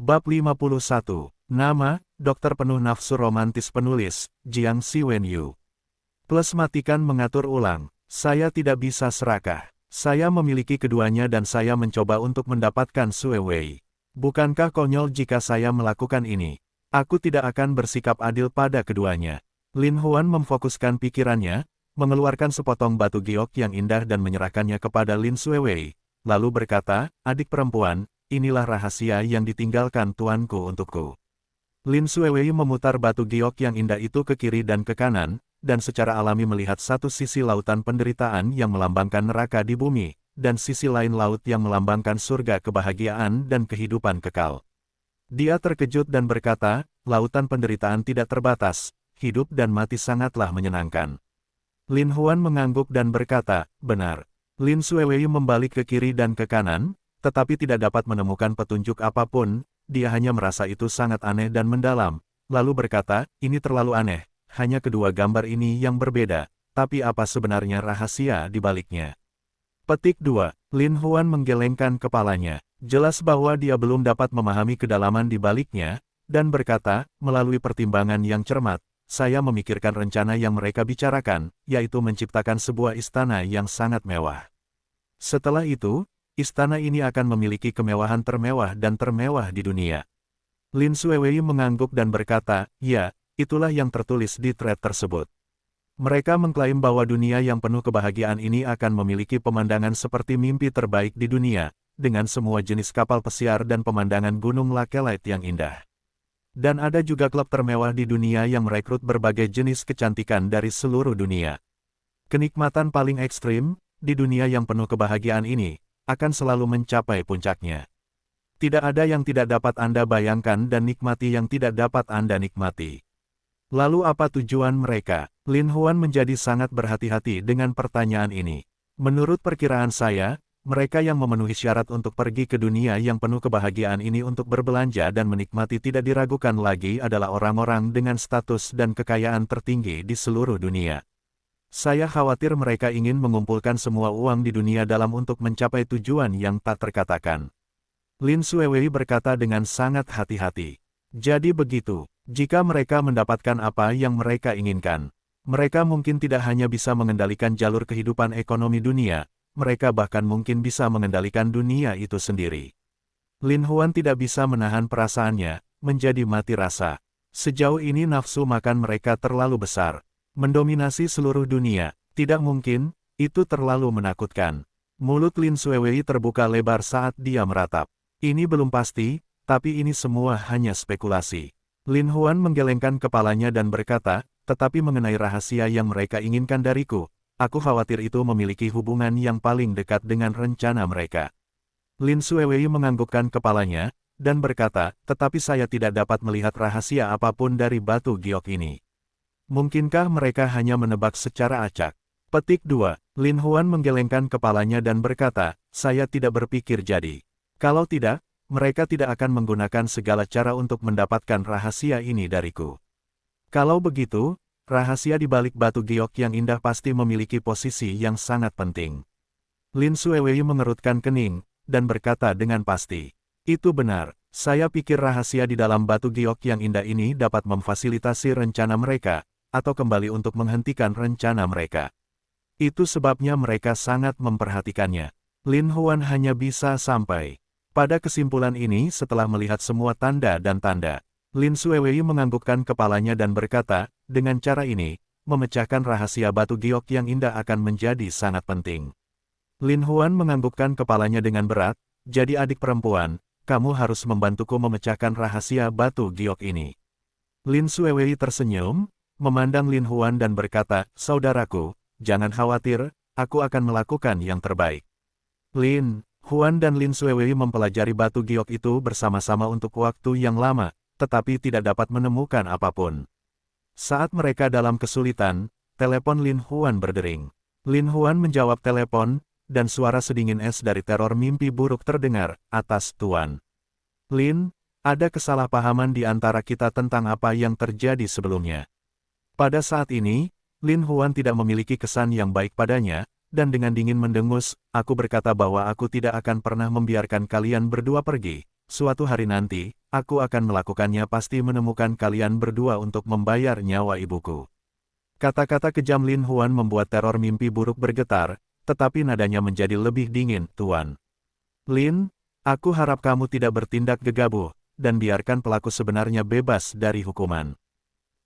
Bab 51. Nama, Dokter Penuh Nafsu Romantis Penulis, Jiang Siwenyu. Plus matikan mengatur ulang. Saya tidak bisa serakah. Saya memiliki keduanya dan saya mencoba untuk mendapatkan Sue Wei. Bukankah konyol jika saya melakukan ini? Aku tidak akan bersikap adil pada keduanya. Lin Huan memfokuskan pikirannya, mengeluarkan sepotong batu giok yang indah dan menyerahkannya kepada Lin Sue Wei. Lalu berkata, adik perempuan, inilah rahasia yang ditinggalkan tuanku untukku. Lin Sue Wei memutar batu giok yang indah itu ke kiri dan ke kanan, dan secara alami melihat satu sisi lautan penderitaan yang melambangkan neraka di bumi, dan sisi lain laut yang melambangkan surga kebahagiaan dan kehidupan kekal. Dia terkejut dan berkata, lautan penderitaan tidak terbatas, hidup dan mati sangatlah menyenangkan. Lin Huan mengangguk dan berkata, benar. Lin Sue Wei membalik ke kiri dan ke kanan, tetapi tidak dapat menemukan petunjuk apapun, dia hanya merasa itu sangat aneh dan mendalam, lalu berkata, ini terlalu aneh, hanya kedua gambar ini yang berbeda, tapi apa sebenarnya rahasia di baliknya? Petik 2. Lin Huan menggelengkan kepalanya, jelas bahwa dia belum dapat memahami kedalaman di baliknya, dan berkata, melalui pertimbangan yang cermat, saya memikirkan rencana yang mereka bicarakan, yaitu menciptakan sebuah istana yang sangat mewah. Setelah itu, istana ini akan memiliki kemewahan termewah dan termewah di dunia. Lin Sue Wei mengangguk dan berkata, ya, itulah yang tertulis di thread tersebut. Mereka mengklaim bahwa dunia yang penuh kebahagiaan ini akan memiliki pemandangan seperti mimpi terbaik di dunia, dengan semua jenis kapal pesiar dan pemandangan gunung Lakelite yang indah. Dan ada juga klub termewah di dunia yang merekrut berbagai jenis kecantikan dari seluruh dunia. Kenikmatan paling ekstrim, di dunia yang penuh kebahagiaan ini, akan selalu mencapai puncaknya. Tidak ada yang tidak dapat Anda bayangkan dan nikmati yang tidak dapat Anda nikmati. Lalu apa tujuan mereka? Lin Huan menjadi sangat berhati-hati dengan pertanyaan ini. Menurut perkiraan saya, mereka yang memenuhi syarat untuk pergi ke dunia yang penuh kebahagiaan ini untuk berbelanja dan menikmati tidak diragukan lagi adalah orang-orang dengan status dan kekayaan tertinggi di seluruh dunia. Saya khawatir mereka ingin mengumpulkan semua uang di dunia dalam untuk mencapai tujuan yang tak terkatakan. Lin Sue Wei berkata dengan sangat hati-hati. Jadi begitu, jika mereka mendapatkan apa yang mereka inginkan, mereka mungkin tidak hanya bisa mengendalikan jalur kehidupan ekonomi dunia, mereka bahkan mungkin bisa mengendalikan dunia itu sendiri. Lin Huan tidak bisa menahan perasaannya, menjadi mati rasa. Sejauh ini nafsu makan mereka terlalu besar. Mendominasi seluruh dunia, tidak mungkin, itu terlalu menakutkan. Mulut Lin Sue Wei terbuka lebar saat dia meratap. Ini belum pasti, tapi ini semua hanya spekulasi. Lin Huan menggelengkan kepalanya dan berkata, tetapi mengenai rahasia yang mereka inginkan dariku, aku khawatir itu memiliki hubungan yang paling dekat dengan rencana mereka. Lin Sue Wei menganggukkan kepalanya, dan berkata, tetapi saya tidak dapat melihat rahasia apapun dari batu giok ini. Mungkinkah mereka hanya menebak secara acak? Petik 2. Lin Huan menggelengkan kepalanya dan berkata, saya tidak berpikir jadi. Kalau tidak, mereka tidak akan menggunakan segala cara untuk mendapatkan rahasia ini dariku. Kalau begitu, rahasia di balik batu giok yang indah pasti memiliki posisi yang sangat penting. Lin Sue Wei mengerutkan kening, dan berkata dengan pasti. Itu benar, saya pikir rahasia di dalam batu giok yang indah ini dapat memfasilitasi rencana mereka, atau kembali untuk menghentikan rencana mereka. Itu sebabnya mereka sangat memperhatikannya. Lin Huan hanya bisa sampai pada kesimpulan ini setelah melihat semua tanda dan tanda. Lin Sue Wei menganggukkan kepalanya dan berkata, dengan cara ini, memecahkan rahasia batu giok yang indah akan menjadi sangat penting. Lin Huan menganggukkan kepalanya dengan berat, jadi adik perempuan, kamu harus membantuku memecahkan rahasia batu giok ini. Lin Sue Wei tersenyum, memandang Lin Huan dan berkata, saudaraku, jangan khawatir, aku akan melakukan yang terbaik. Lin Huan dan Lin Sue Wei mempelajari batu giok itu bersama-sama untuk waktu yang lama, tetapi tidak dapat menemukan apapun. Saat mereka dalam kesulitan, telepon Lin Huan berdering. Lin Huan menjawab telepon, dan suara sedingin es dari teror mimpi buruk terdengar, atas tuan. Lin, ada kesalahpahaman di antara kita tentang apa yang terjadi sebelumnya. Pada saat ini, Lin Huan tidak memiliki kesan yang baik padanya, dan dengan dingin mendengus, aku berkata bahwa aku tidak akan pernah membiarkan kalian berdua pergi, Suatu hari nanti, aku akan melakukannya pasti menemukan kalian berdua untuk membayar nyawa ibuku. Kata-kata kejam Lin Huan membuat teror mimpi buruk bergetar, tetapi nadanya menjadi lebih dingin, Tuan. Lin, aku harap kamu tidak bertindak gegabah, dan biarkan pelaku sebenarnya bebas dari hukuman.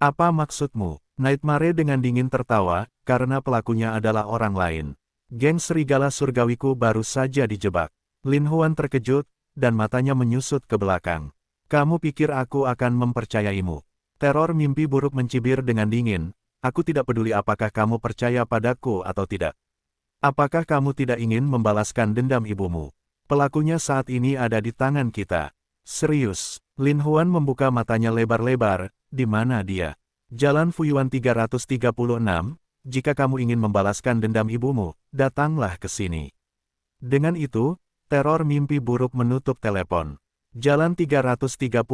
Apa maksudmu? Nightmare dengan dingin tertawa, karena pelakunya adalah orang lain. Geng serigala surgawiku baru saja dijebak. Lin Huan terkejut, dan matanya menyusut ke belakang. Kamu pikir aku akan mempercayaimu? Teror mimpi buruk mencibir dengan dingin. Aku tidak peduli apakah kamu percaya padaku atau tidak. Apakah kamu tidak ingin membalaskan dendam ibumu? Pelakunya saat ini ada di tangan kita. Serius, Lin Huan membuka matanya lebar-lebar, di mana dia? Jalan Fuyuan 336, jika kamu ingin membalaskan dendam ibumu, datanglah ke sini. Dengan itu, teror mimpi buruk menutup telepon. Jalan 336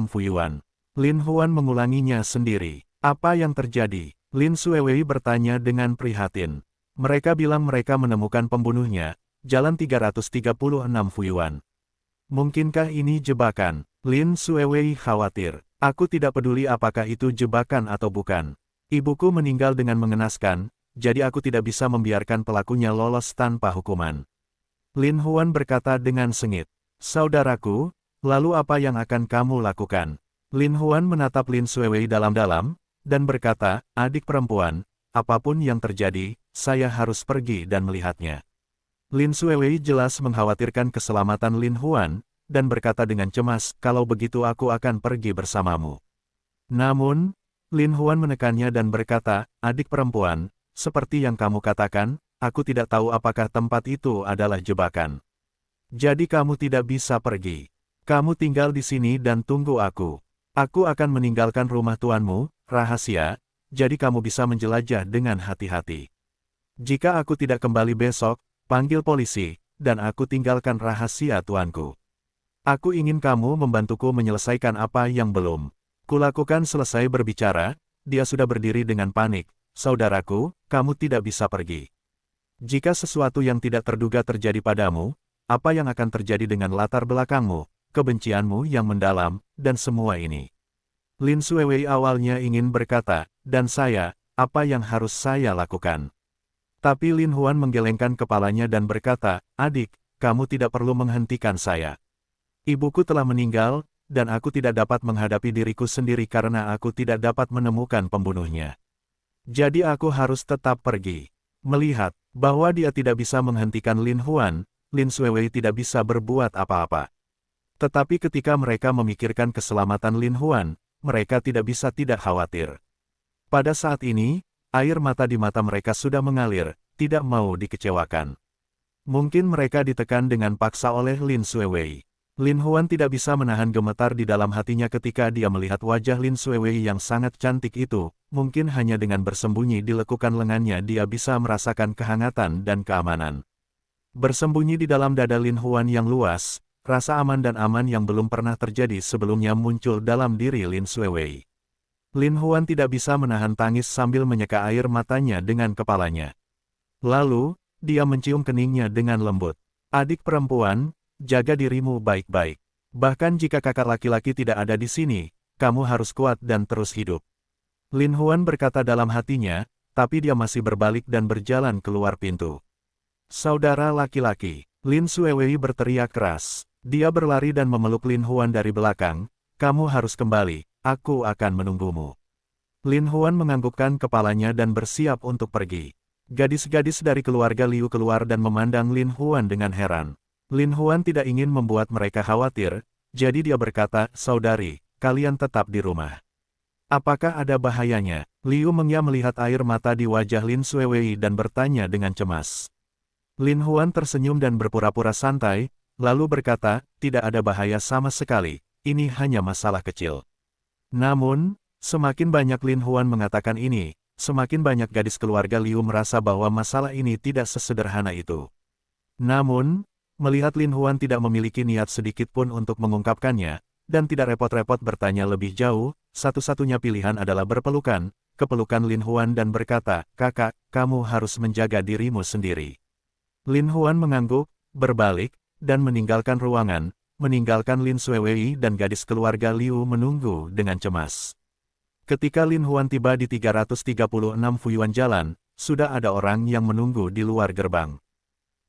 Fuyuan. Lin Huan mengulanginya sendiri. Apa yang terjadi? Lin Xuewei bertanya dengan prihatin. Mereka bilang mereka menemukan pembunuhnya. Jalan 336 Fuyuan. Mungkinkah ini jebakan? Lin Xuewei khawatir. Aku tidak peduli apakah itu jebakan atau bukan. Ibuku meninggal dengan mengenaskan, jadi aku tidak bisa membiarkan pelakunya lolos tanpa hukuman. Lin Huan berkata dengan sengit. Saudaraku, lalu apa yang akan kamu lakukan? Lin Huan menatap Lin Xuewei dalam-dalam, dan berkata, adik perempuan, apapun yang terjadi, saya harus pergi dan melihatnya. Lin Xuewei jelas mengkhawatirkan keselamatan Lin Huan, dan berkata dengan cemas, kalau begitu aku akan pergi bersamamu. Namun, Lin Huan menekannya dan berkata, adik perempuan, seperti yang kamu katakan, aku tidak tahu apakah tempat itu adalah jebakan. Jadi kamu tidak bisa pergi. Kamu tinggal di sini dan tunggu aku. Aku akan meninggalkan rumah tuanmu, rahasia, jadi kamu bisa menjelajah dengan hati-hati. Jika aku tidak kembali besok, panggil polisi, dan aku tinggalkan rahasia tuanku. Aku ingin kamu membantuku menyelesaikan apa yang belum kulakukan. Selesai berbicara, dia sudah berdiri dengan panik. Saudaraku, kamu tidak bisa pergi. Jika sesuatu yang tidak terduga terjadi padamu, apa yang akan terjadi dengan latar belakangmu, kebencianmu yang mendalam, dan semua ini? Lin Xuewei awalnya ingin berkata, dan saya, apa yang harus saya lakukan? Tapi Lin Huan menggelengkan kepalanya dan berkata, adik, kamu tidak perlu menghentikan saya. Ibuku telah meninggal, dan aku tidak dapat menghadapi diriku sendiri karena aku tidak dapat menemukan pembunuhnya. Jadi aku harus tetap pergi. Melihat bahwa dia tidak bisa menghentikan Lin Huan, Lin Xuewei tidak bisa berbuat apa-apa. Tetapi ketika mereka memikirkan keselamatan Lin Huan, mereka tidak bisa tidak khawatir. Pada saat ini, air mata di mata mereka sudah mengalir, tidak mau dikecewakan. Mungkin mereka ditekan dengan paksa oleh Lin Xuewei. Lin Huan tidak bisa menahan gemetar di dalam hatinya ketika dia melihat wajah Lin Xuewei yang sangat cantik itu. Mungkin hanya dengan bersembunyi di lekukan lengannya dia bisa merasakan kehangatan dan keamanan. Bersembunyi di dalam dada Lin Huan yang luas, rasa aman dan aman yang belum pernah terjadi sebelumnya muncul dalam diri Lin Xuewei. Lin Huan tidak bisa menahan tangis sambil menyeka air matanya dengan kepalanya. Lalu, dia mencium keningnya dengan lembut. Adik perempuan, jaga dirimu baik-baik. Bahkan jika kakak laki-laki tidak ada di sini, kamu harus kuat dan terus hidup. Lin Huan berkata dalam hatinya, tapi dia masih berbalik dan berjalan keluar pintu. Saudara laki-laki, Lin Xuewei berteriak keras. Dia berlari dan memeluk Lin Huan dari belakang. Kamu harus kembali, aku akan menunggumu. Lin Huan menganggukkan kepalanya dan bersiap untuk pergi. Gadis-gadis dari keluarga Liu keluar dan memandang Lin Huan dengan heran. Lin Huan tidak ingin membuat mereka khawatir, jadi dia berkata, saudari, kalian tetap di rumah. Apakah ada bahayanya? Liu Mengya melihat air mata di wajah Lin Xuewei dan bertanya dengan cemas. Lin Huan tersenyum dan berpura-pura santai, lalu berkata, tidak ada bahaya sama sekali, ini hanya masalah kecil. Namun, semakin banyak Lin Huan mengatakan ini, semakin banyak gadis keluarga Liu merasa bahwa masalah ini tidak sesederhana itu. Namun, melihat Lin Huan tidak memiliki niat sedikit pun untuk mengungkapkannya, dan tidak repot-repot bertanya lebih jauh, satu-satunya pilihan adalah berpelukan, kepelukan Lin Huan dan berkata, kakak, kamu harus menjaga dirimu sendiri. Lin Huan mengangguk, berbalik, dan meninggalkan ruangan, meninggalkan Lin Xuewei dan gadis keluarga Liu menunggu dengan cemas. Ketika Lin Huan tiba di 336 Fuyuan Jalan, sudah ada orang yang menunggu di luar gerbang.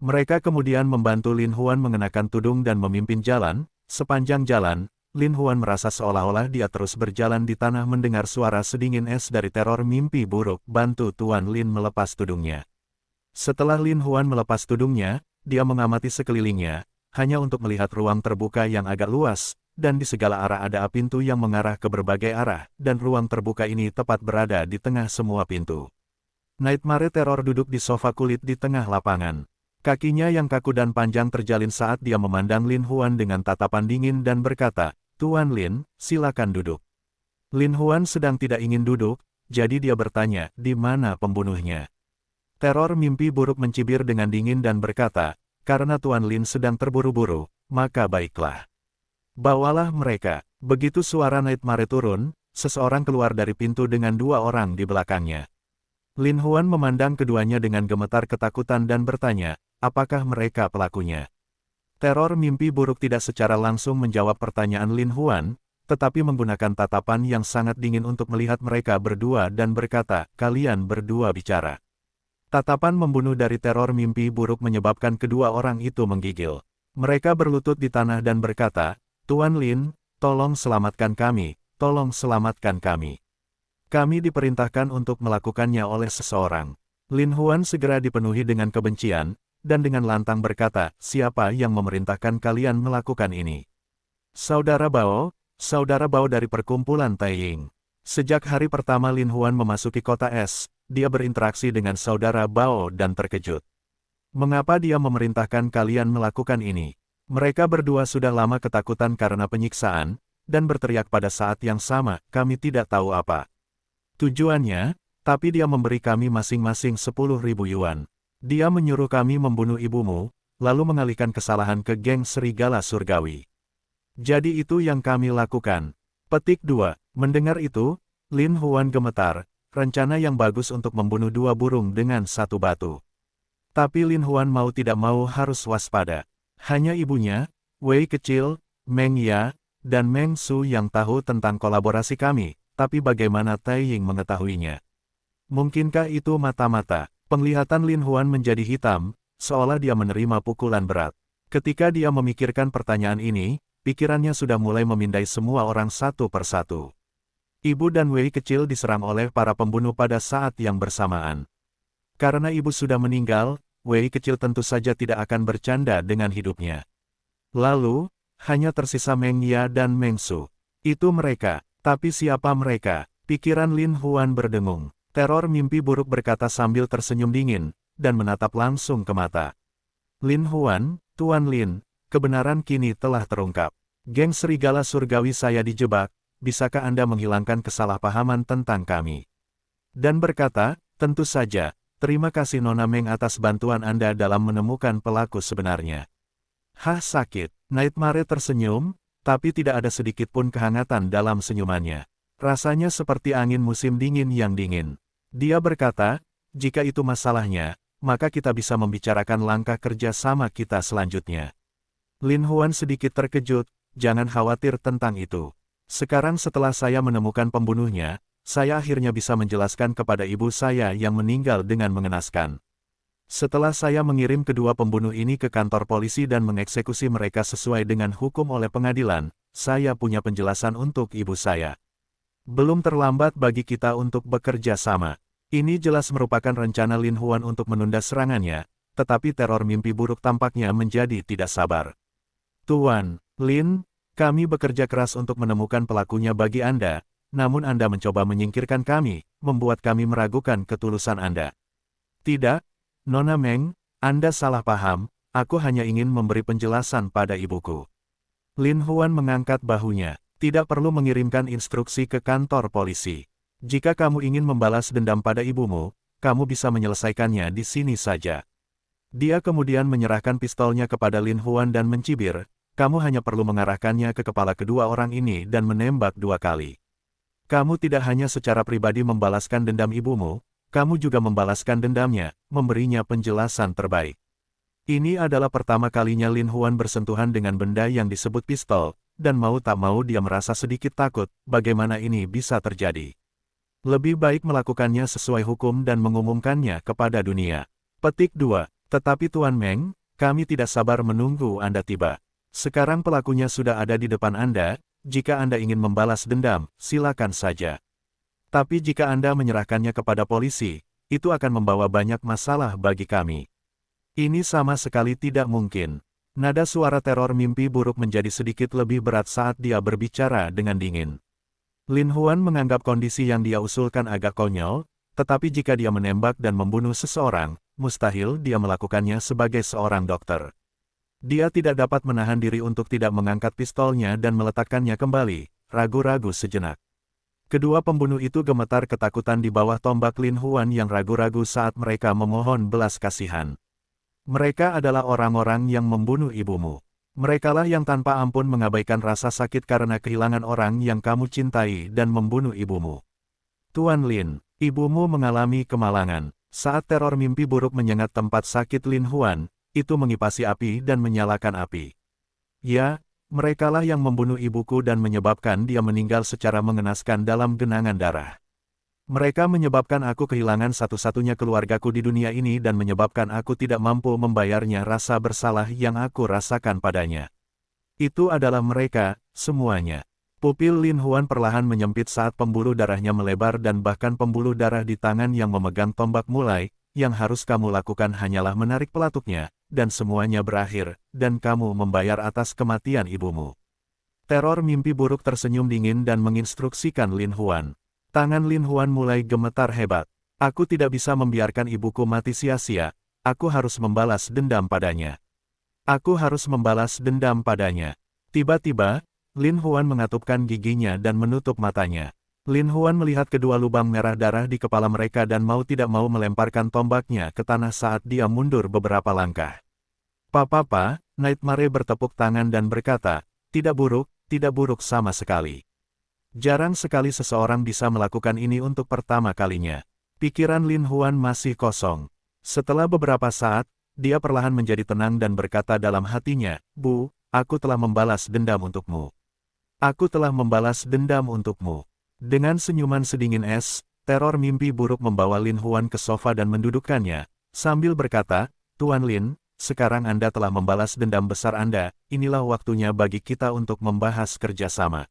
Mereka kemudian membantu Lin Huan mengenakan tudung dan memimpin jalan. Sepanjang jalan, Lin Huan merasa seolah-olah dia terus berjalan di tanah mendengar suara sedingin es dari teror mimpi buruk. Bantu Tuan Lin melepas tudungnya. Setelah Lin Huan melepas tudungnya, dia mengamati sekelilingnya, hanya untuk melihat ruang terbuka yang agak luas, dan di segala arah ada pintu yang mengarah ke berbagai arah, dan ruang terbuka ini tepat berada di tengah semua pintu. Nightmare Terror duduk di sofa kulit di tengah lapangan. Kakinya yang kaku dan panjang terjalin saat dia memandang Lin Huan dengan tatapan dingin dan berkata, "Tuan Lin, silakan duduk." Lin Huan sedang tidak ingin duduk, jadi dia bertanya, "Di mana pembunuhnya?" Teror mimpi buruk mencibir dengan dingin dan berkata, "Karena Tuan Lin sedang terburu-buru, maka baiklah. Bawalah mereka." Begitu suara Nightmare turun, seseorang keluar dari pintu dengan dua orang di belakangnya. Lin Huan memandang keduanya dengan gemetar ketakutan dan bertanya, apakah mereka pelakunya? Teror mimpi buruk tidak secara langsung menjawab pertanyaan Lin Huan, tetapi menggunakan tatapan yang sangat dingin untuk melihat mereka berdua dan berkata, "Kalian berdua bicara." Tatapan membunuh dari teror mimpi buruk menyebabkan kedua orang itu menggigil. Mereka berlutut di tanah dan berkata, "Tuan Lin, tolong selamatkan kami, tolong selamatkan kami. Kami diperintahkan untuk melakukannya oleh seseorang." Lin Huan segera dipenuhi dengan kebencian, dan dengan lantang berkata, "Siapa yang memerintahkan kalian melakukan ini?" Saudara Bao dari perkumpulan Taiying. Sejak hari pertama Lin Huan memasuki kota es, dia berinteraksi dengan saudara Bao dan terkejut. Mengapa dia memerintahkan kalian melakukan ini? Mereka berdua sudah lama ketakutan karena penyiksaan, dan berteriak pada saat yang sama, "Kami tidak tahu apa tujuannya, tapi dia memberi kami masing-masing 10.000 yuan. Dia menyuruh kami membunuh ibumu, lalu mengalihkan kesalahan ke geng serigala surgawi. Jadi itu yang kami lakukan." Petik 2. Mendengar itu, Lin Huan gemetar, rencana yang bagus untuk membunuh dua burung dengan satu batu. Tapi Lin Huan mau tidak mau harus waspada. Hanya ibunya, Wei kecil, Meng Ya, dan Meng Su yang tahu tentang kolaborasi kami. Tapi bagaimana Taiying mengetahuinya? Mungkinkah itu mata-mata? Penglihatan Lin Huan menjadi hitam, seolah dia menerima pukulan berat. Ketika dia memikirkan pertanyaan ini, pikirannya sudah mulai memindai semua orang satu persatu. Ibu dan Wei kecil diserang oleh para pembunuh pada saat yang bersamaan. Karena ibu sudah meninggal, Wei kecil tentu saja tidak akan bercanda dengan hidupnya. Lalu, hanya tersisa Meng Ya dan Meng Su. Itu mereka. Tapi siapa mereka? Pikiran Lin Huan berdengung. Teror mimpi buruk berkata sambil tersenyum dingin, dan menatap langsung ke mata Lin Huan. "Tuan Lin, kebenaran kini telah terungkap. Geng serigala surgawi saya dijebak, bisakah Anda menghilangkan kesalahpahaman tentang kami?" Dan berkata, "Tentu saja, terima kasih Nona Meng atas bantuan Anda dalam menemukan pelaku sebenarnya." "Hah, sakit?" Nightmare tersenyum, tapi tidak ada sedikit pun kehangatan dalam senyumannya. Rasanya seperti angin musim dingin yang dingin. Dia berkata, "Jika itu masalahnya, maka kita bisa membicarakan langkah kerja sama kita selanjutnya." Lin Huan sedikit terkejut, "Jangan khawatir tentang itu. Sekarang setelah saya menemukan pembunuhnya, saya akhirnya bisa menjelaskan kepada ibu saya yang meninggal dengan mengenaskan. Setelah saya mengirim kedua pembunuh ini ke kantor polisi dan mengeksekusi mereka sesuai dengan hukum oleh pengadilan, saya punya penjelasan untuk ibu saya. Belum terlambat bagi kita untuk bekerja sama." Ini jelas merupakan rencana Lin Huan untuk menunda serangannya, tetapi teror mimpi buruk tampaknya menjadi tidak sabar. "Tuan Lin, kami bekerja keras untuk menemukan pelakunya bagi Anda, namun Anda mencoba menyingkirkan kami, membuat kami meragukan ketulusan Anda." "Tidak, Nona Meng, Anda salah paham, aku hanya ingin memberi penjelasan pada ibuku." Lin Huan mengangkat bahunya. "Tidak perlu mengirimkan instruksi ke kantor polisi. Jika kamu ingin membalas dendam pada ibumu, kamu bisa menyelesaikannya di sini saja." Dia kemudian menyerahkan pistolnya kepada Lin Huan dan mencibir, "Kamu hanya perlu mengarahkannya ke kepala kedua orang ini dan menembak 2 kali. Kamu tidak hanya secara pribadi membalaskan dendam ibumu, kamu juga membalaskan dendamnya, memberinya penjelasan terbaik." Ini adalah pertama kalinya Lin Huan bersentuhan dengan benda yang disebut pistol, dan mau tak mau dia merasa sedikit takut, bagaimana ini bisa terjadi. Lebih baik melakukannya sesuai hukum dan mengumumkannya kepada dunia. Petik 2. Tetapi Tuan Meng, kami tidak sabar menunggu Anda tiba. Sekarang pelakunya sudah ada di depan Anda, jika Anda ingin membalas dendam, silakan saja. Tapi jika Anda menyerahkannya kepada polisi, itu akan membawa banyak masalah bagi kami. Ini sama sekali tidak mungkin. Nada suara teror mimpi buruk menjadi sedikit lebih berat saat dia berbicara dengan dingin. Lin Huan menganggap kondisi yang dia usulkan agak konyol, tetapi jika dia menembak dan membunuh seseorang, mustahil dia melakukannya sebagai seorang dokter. Dia tidak dapat menahan diri untuk tidak mengangkat pistolnya dan meletakkannya kembali, ragu-ragu sejenak. Kedua pembunuh itu gemetar ketakutan di bawah tombak Lin Huan yang ragu-ragu saat mereka memohon belas kasihan. Mereka adalah orang-orang yang membunuh ibumu. Merekalah yang tanpa ampun mengabaikan rasa sakit karena kehilangan orang yang kamu cintai dan membunuh ibumu. Tuan Lin, ibumu mengalami kemalangan. Saat teror mimpi buruk menyengat tempat sakit Lin Huan, itu mengipasi api dan menyalakan api. Ya, merekalah yang membunuh ibuku dan menyebabkan dia meninggal secara mengenaskan dalam genangan darah. Mereka menyebabkan aku kehilangan satu-satunya keluargaku di dunia ini dan menyebabkan aku tidak mampu membayarnya rasa bersalah yang aku rasakan padanya. Itu adalah mereka, semuanya. Pupil Lin Huan perlahan menyempit saat pembuluh darahnya melebar dan bahkan pembuluh darah di tangan yang memegang tombak mulai, yang harus kamu lakukan hanyalah menarik pelatuknya, dan semuanya berakhir, dan kamu membayar atas kematian ibumu. Teror mimpi buruk tersenyum dingin dan menginstruksikan Lin Huan. Tangan Lin Huan mulai gemetar hebat. Aku tidak bisa membiarkan ibuku mati sia-sia, aku harus membalas dendam padanya. Aku harus membalas dendam padanya. Tiba-tiba, Lin Huan mengatupkan giginya dan menutup matanya. Lin Huan melihat kedua lubang merah darah di kepala mereka dan mau tidak mau melemparkan tombaknya ke tanah saat dia mundur beberapa langkah. Papa, Nightmare bertepuk tangan dan berkata, tidak buruk sama sekali. Jarang sekali seseorang bisa melakukan ini untuk pertama kalinya. Pikiran Lin Huan masih kosong. Setelah beberapa saat, dia perlahan menjadi tenang dan berkata dalam hatinya, Bu, aku telah membalas dendam untukmu. Aku telah membalas dendam untukmu. Dengan senyuman sedingin es, teror mimpi buruk membawa Lin Huan ke sofa dan mendudukkannya, sambil berkata, Tuan Lin, sekarang Anda telah membalas dendam besar Anda, inilah waktunya bagi kita untuk membahas kerjasama.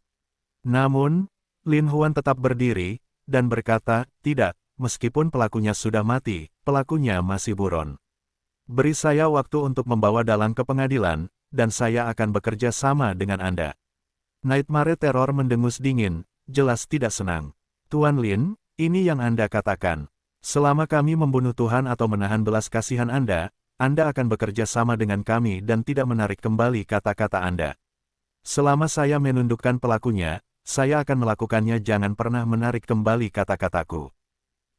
Namun, Lin Huan tetap berdiri, dan berkata, tidak, meskipun pelakunya sudah mati, pelakunya masih buron. Beri saya waktu untuk membawa Dalang ke pengadilan, dan saya akan bekerja sama dengan Anda. Nightmare Terror mendengus dingin, jelas tidak senang. Tuan Lin, ini yang Anda katakan. Selama kami membunuh Tuhan atau menahan belas kasihan Anda akan bekerja sama dengan kami dan tidak menarik kembali kata-kata Anda. Selama saya menundukkan pelakunya, saya akan melakukannya, jangan pernah menarik kembali kata-kataku.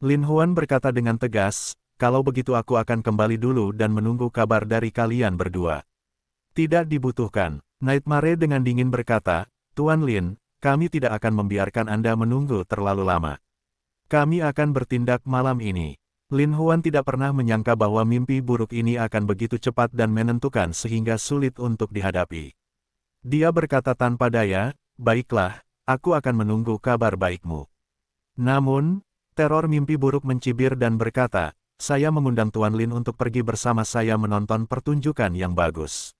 Lin Huan berkata dengan tegas, kalau begitu aku akan kembali dulu dan menunggu kabar dari kalian berdua. Tidak dibutuhkan. Nightmare dengan dingin berkata, Tuan Lin, kami tidak akan membiarkan Anda menunggu terlalu lama. Kami akan bertindak malam ini. Lin Huan tidak pernah menyangka bahwa mimpi buruk ini akan begitu cepat dan menentukan sehingga sulit untuk dihadapi. Dia berkata tanpa daya, baiklah, aku akan menunggu kabar baikmu. Namun, teror mimpi buruk mencibir dan berkata, saya mengundang Tuan Lin untuk pergi bersama saya menonton pertunjukan yang bagus.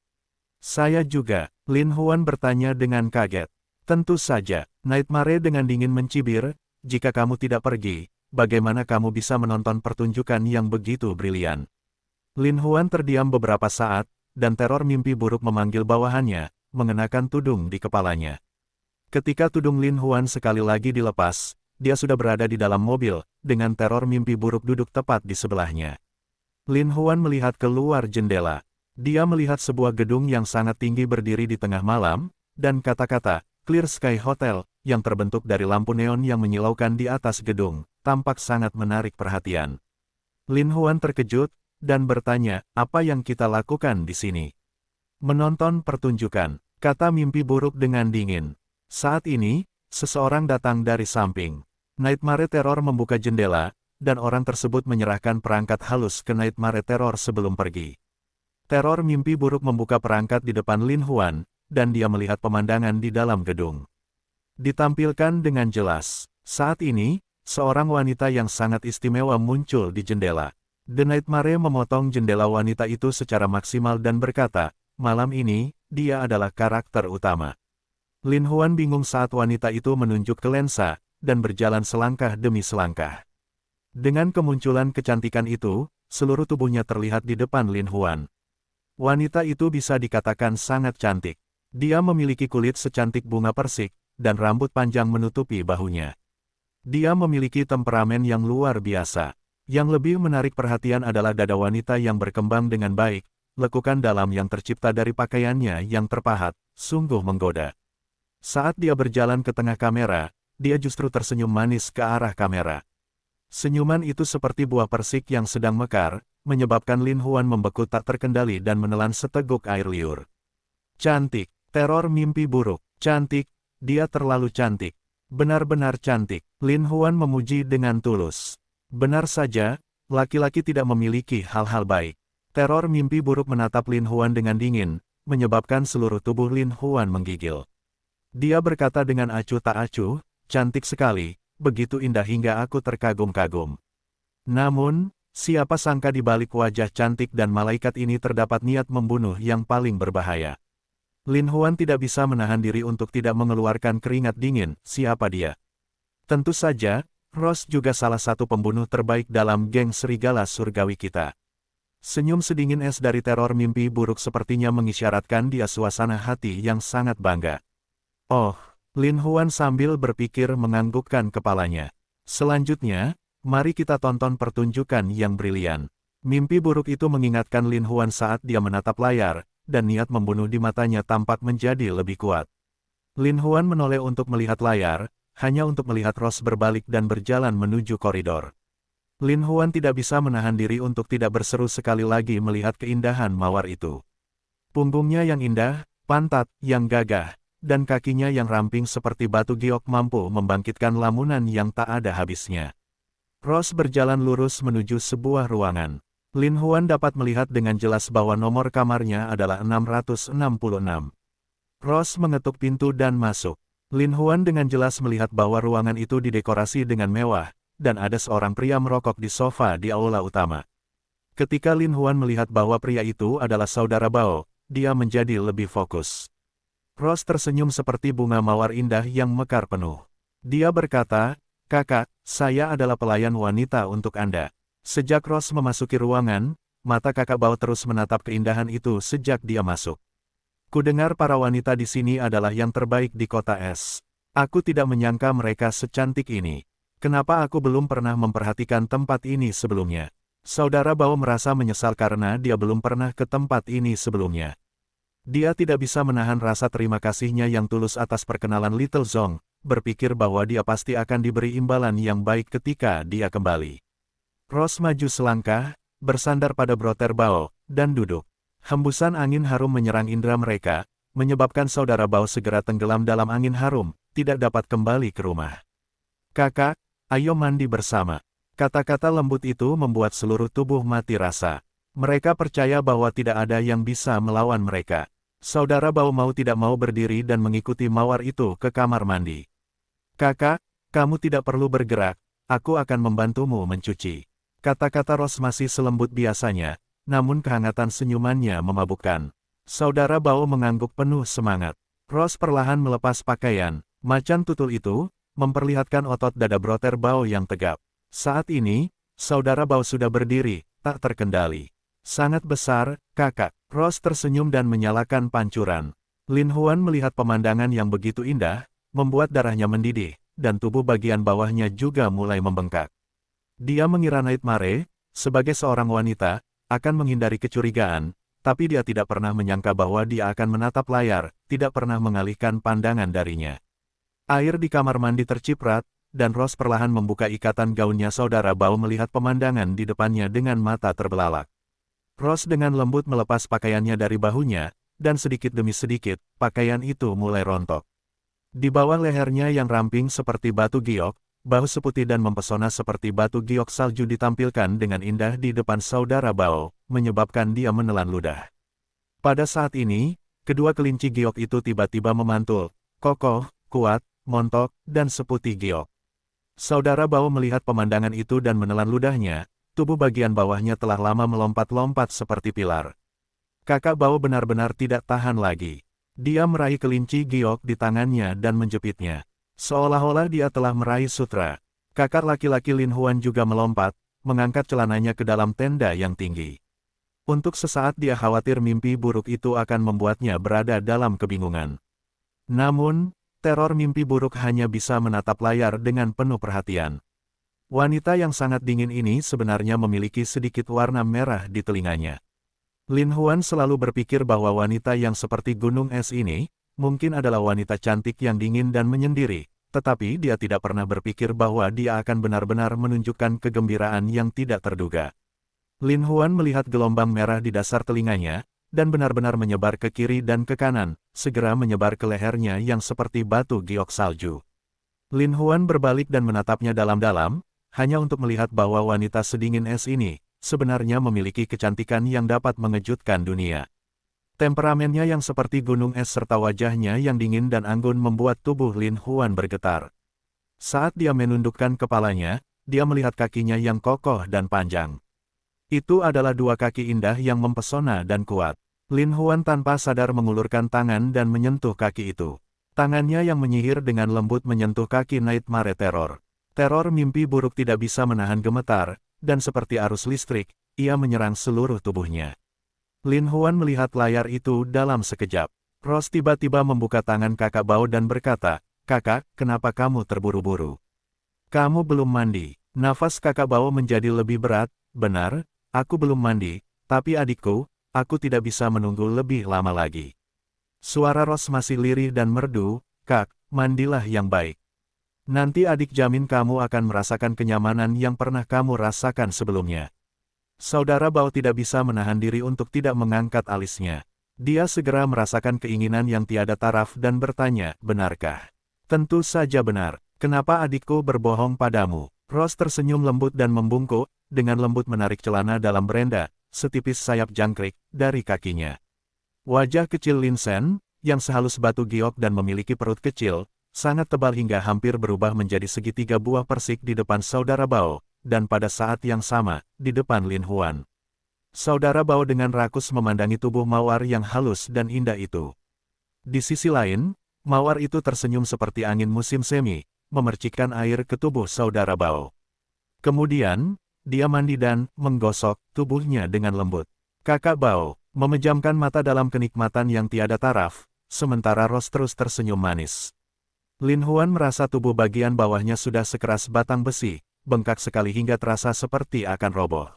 Saya juga, Lin Huan bertanya dengan kaget. Tentu saja, Nightmare dengan dingin mencibir, jika kamu tidak pergi, bagaimana kamu bisa menonton pertunjukan yang begitu brilian? Lin Huan terdiam beberapa saat, dan teror mimpi buruk memanggil bawahannya, mengenakan tudung di kepalanya. Ketika tudung Lin Huan sekali lagi dilepas, dia sudah berada di dalam mobil, dengan teror mimpi buruk duduk tepat di sebelahnya. Lin Huan melihat keluar jendela. Dia melihat sebuah gedung yang sangat tinggi berdiri di tengah malam, dan kata-kata, Clear Sky Hotel, yang terbentuk dari lampu neon yang menyilaukan di atas gedung, tampak sangat menarik perhatian. Lin Huan terkejut, dan bertanya, apa yang kita lakukan di sini? Menonton pertunjukan, kata mimpi buruk dengan dingin. Saat ini, seseorang datang dari samping. Nightmare Terror membuka jendela, dan orang tersebut menyerahkan perangkat halus ke Nightmare Terror sebelum pergi. Teror mimpi buruk membuka perangkat di depan Lin Huan, dan dia melihat pemandangan di dalam gedung. Ditampilkan dengan jelas. Saat ini, seorang wanita yang sangat istimewa muncul di jendela. The Nightmare memotong jendela wanita itu secara maksimal dan berkata, malam ini, dia adalah karakter utama. Lin Huan bingung saat wanita itu menunjuk ke lensa, dan berjalan selangkah demi selangkah. Dengan kemunculan kecantikan itu, seluruh tubuhnya terlihat di depan Lin Huan. Wanita itu bisa dikatakan sangat cantik. Dia memiliki kulit secantik bunga persik, dan rambut panjang menutupi bahunya. Dia memiliki temperamen yang luar biasa. Yang lebih menarik perhatian adalah dada wanita yang berkembang dengan baik, lekukan dalam yang tercipta dari pakaiannya yang terpahat, sungguh menggoda. Saat dia berjalan ke tengah kamera, dia justru tersenyum manis ke arah kamera. Senyuman itu seperti buah persik yang sedang mekar, menyebabkan Lin Huan membeku tak terkendali dan menelan seteguk air liur. Cantik, teror mimpi buruk, cantik, dia terlalu cantik. Benar-benar cantik, Lin Huan memuji dengan tulus. Benar saja, laki-laki tidak memiliki hal-hal baik. Teror mimpi buruk menatap Lin Huan dengan dingin, menyebabkan seluruh tubuh Lin Huan menggigil. Dia berkata dengan acuh tak acuh, cantik sekali, begitu indah hingga aku terkagum-kagum. Namun, siapa sangka di balik wajah cantik dan malaikat ini terdapat niat membunuh yang paling berbahaya. Lin Huan tidak bisa menahan diri untuk tidak mengeluarkan keringat dingin. Siapa dia? Tentu saja, Ross juga salah satu pembunuh terbaik dalam geng serigala surgawi kita. Senyum sedingin es dari teror mimpi buruk sepertinya mengisyaratkan dia suasana hati yang sangat bangga. Oh, Lin Huan sambil berpikir menganggukkan kepalanya. Selanjutnya, mari kita tonton pertunjukan yang brilian. Mimpi buruk itu mengingatkan Lin Huan saat dia menatap layar, dan niat membunuh di matanya tampak menjadi lebih kuat. Lin Huan menoleh untuk melihat layar, hanya untuk melihat Ross berbalik dan berjalan menuju koridor. Lin Huan tidak bisa menahan diri untuk tidak berseru sekali lagi melihat keindahan mawar itu. Punggungnya yang indah, pantat yang gagah, dan kakinya yang ramping seperti batu giok mampu membangkitkan lamunan yang tak ada habisnya. Ross berjalan lurus menuju sebuah ruangan. Lin Huan dapat melihat dengan jelas bahwa nomor kamarnya adalah 666. Ross mengetuk pintu dan masuk. Lin Huan dengan jelas melihat bahwa ruangan itu didekorasi dengan mewah, dan ada seorang pria merokok di sofa di aula utama. Ketika Lin Huan melihat bahwa pria itu adalah saudara Bao, dia menjadi lebih fokus. Ross tersenyum seperti bunga mawar indah yang mekar penuh. Dia berkata, "Kakak, saya adalah pelayan wanita untuk Anda." Sejak Ross memasuki ruangan, mata kakak Bao terus menatap keindahan itu sejak dia masuk. Kudengar para wanita di sini adalah yang terbaik di kota es. Aku tidak menyangka mereka secantik ini. Kenapa aku belum pernah memperhatikan tempat ini sebelumnya? Saudara Bao merasa menyesal karena dia belum pernah ke tempat ini sebelumnya. Dia tidak bisa menahan rasa terima kasihnya yang tulus atas perkenalan Little Zong, berpikir bahwa dia pasti akan diberi imbalan yang baik ketika dia kembali. Ross maju selangkah, bersandar pada broter Bao, dan duduk. Hembusan angin harum menyerang indera mereka, menyebabkan saudara Bao segera tenggelam dalam angin harum, tidak dapat kembali ke rumah. "Kakak, ayo mandi bersama." Kata-kata lembut itu membuat seluruh tubuh mati rasa. Mereka percaya bahwa tidak ada yang bisa melawan mereka. Saudara Bao mau tidak mau berdiri dan mengikuti mawar itu ke kamar mandi. "Kakak, kamu tidak perlu bergerak, aku akan membantumu mencuci." Kata-kata Ross masih selembut biasanya, namun kehangatan senyumannya memabukkan. Saudara Bao mengangguk penuh semangat. Ross perlahan melepas pakaian. Macan tutul itu memperlihatkan otot dada broter Bao yang tegap. Saat ini, saudara Bao sudah berdiri, tak terkendali. "Sangat besar, kakak." Ross tersenyum dan menyalakan pancuran. Lin Huan melihat pemandangan yang begitu indah, membuat darahnya mendidih, dan tubuh bagian bawahnya juga mulai membengkak. Dia mengira Nightmare, sebagai seorang wanita, akan menghindari kecurigaan, tapi dia tidak pernah menyangka bahwa dia akan menatap layar, tidak pernah mengalihkan pandangan darinya. Air di kamar mandi terciprat, dan Ross perlahan membuka ikatan gaunnya. Saudara Bao melihat pemandangan di depannya dengan mata terbelalak. Ross dengan lembut melepas pakaiannya dari bahunya, dan sedikit demi sedikit, pakaian itu mulai rontok. Di bawah lehernya yang ramping seperti batu giok, bahu seputih dan mempesona seperti batu giok salju ditampilkan dengan indah di depan saudara Bao, menyebabkan dia menelan ludah. Pada saat ini, kedua kelinci giok itu tiba-tiba memantul, kokoh, kuat, montok, dan seputih giok. Saudara Bao melihat pemandangan itu dan menelan ludahnya, tubuh bagian bawahnya telah lama melompat-lompat seperti pilar. Kakak Bao benar-benar tidak tahan lagi. Dia meraih kelinci giok di tangannya dan menjepitnya. Seolah-olah dia telah meraih sutra. Kakak laki-laki Lin Huan juga melompat, mengangkat celananya ke dalam tenda yang tinggi. Untuk sesaat dia khawatir mimpi buruk itu akan membuatnya berada dalam kebingungan. Namun, teror mimpi buruk hanya bisa menatap layar dengan penuh perhatian. Wanita yang sangat dingin ini sebenarnya memiliki sedikit warna merah di telinganya. Lin Huan selalu berpikir bahwa wanita yang seperti gunung es ini, mungkin adalah wanita cantik yang dingin dan menyendiri, tetapi dia tidak pernah berpikir bahwa dia akan benar-benar menunjukkan kegembiraan yang tidak terduga. Lin Huan melihat gelombang merah di dasar telinganya, dan benar-benar menyebar ke kiri dan ke kanan, segera menyebar ke lehernya yang seperti batu giok salju. Lin Huan berbalik dan menatapnya dalam-dalam, hanya untuk melihat bahwa wanita sedingin es ini, sebenarnya memiliki kecantikan yang dapat mengejutkan dunia. Temperamennya yang seperti gunung es serta wajahnya yang dingin dan anggun membuat tubuh Lin Huan bergetar. Saat dia menundukkan kepalanya, dia melihat kakinya yang kokoh dan panjang. Itu adalah dua kaki indah yang mempesona dan kuat. Lin Huan tanpa sadar mengulurkan tangan dan menyentuh kaki itu. Tangannya yang menyihir dengan lembut menyentuh kaki Nightmare Terror. Teror mimpi buruk tidak bisa menahan gemetar, dan seperti arus listrik, ia menyerang seluruh tubuhnya. Lin Huan melihat layar itu dalam sekejap. Rose tiba-tiba membuka tangan kakak Bao dan berkata, "Kakak, kenapa kamu terburu-buru? Kamu belum mandi." Nafas kakak Bao menjadi lebih berat. "Benar, aku belum mandi, tapi adikku, aku tidak bisa menunggu lebih lama lagi." Suara Rose masih lirih dan merdu, "Kak, mandilah yang baik. Nanti adik jamin kamu akan merasakan kenyamanan yang pernah kamu rasakan sebelumnya." Saudara Bao tidak bisa menahan diri untuk tidak mengangkat alisnya. Dia segera merasakan keinginan yang tiada taraf dan bertanya, "Benarkah?" "Tentu saja benar. Kenapa adikku berbohong padamu?" Rose tersenyum lembut dan membungkuk, dengan lembut menarik celana dalam berenda, setipis sayap jangkrik, dari kakinya. Wajah kecil Lin Shen, yang sehalus batu giok dan memiliki perut kecil, sangat tebal hingga hampir berubah menjadi segitiga buah persik di depan saudara Bao, dan pada saat yang sama, di depan Lin Huan. Saudara Bao dengan rakus memandangi tubuh mawar yang halus dan indah itu. Di sisi lain, mawar itu tersenyum seperti angin musim semi, memercikkan air ke tubuh saudara Bao. Kemudian, dia mandi dan menggosok tubuhnya dengan lembut. Kakak Bao memejamkan mata dalam kenikmatan yang tiada taraf, sementara Rose terus tersenyum manis. Lin Huan merasa tubuh bagian bawahnya sudah sekeras batang besi, bengkak sekali hingga terasa seperti akan roboh.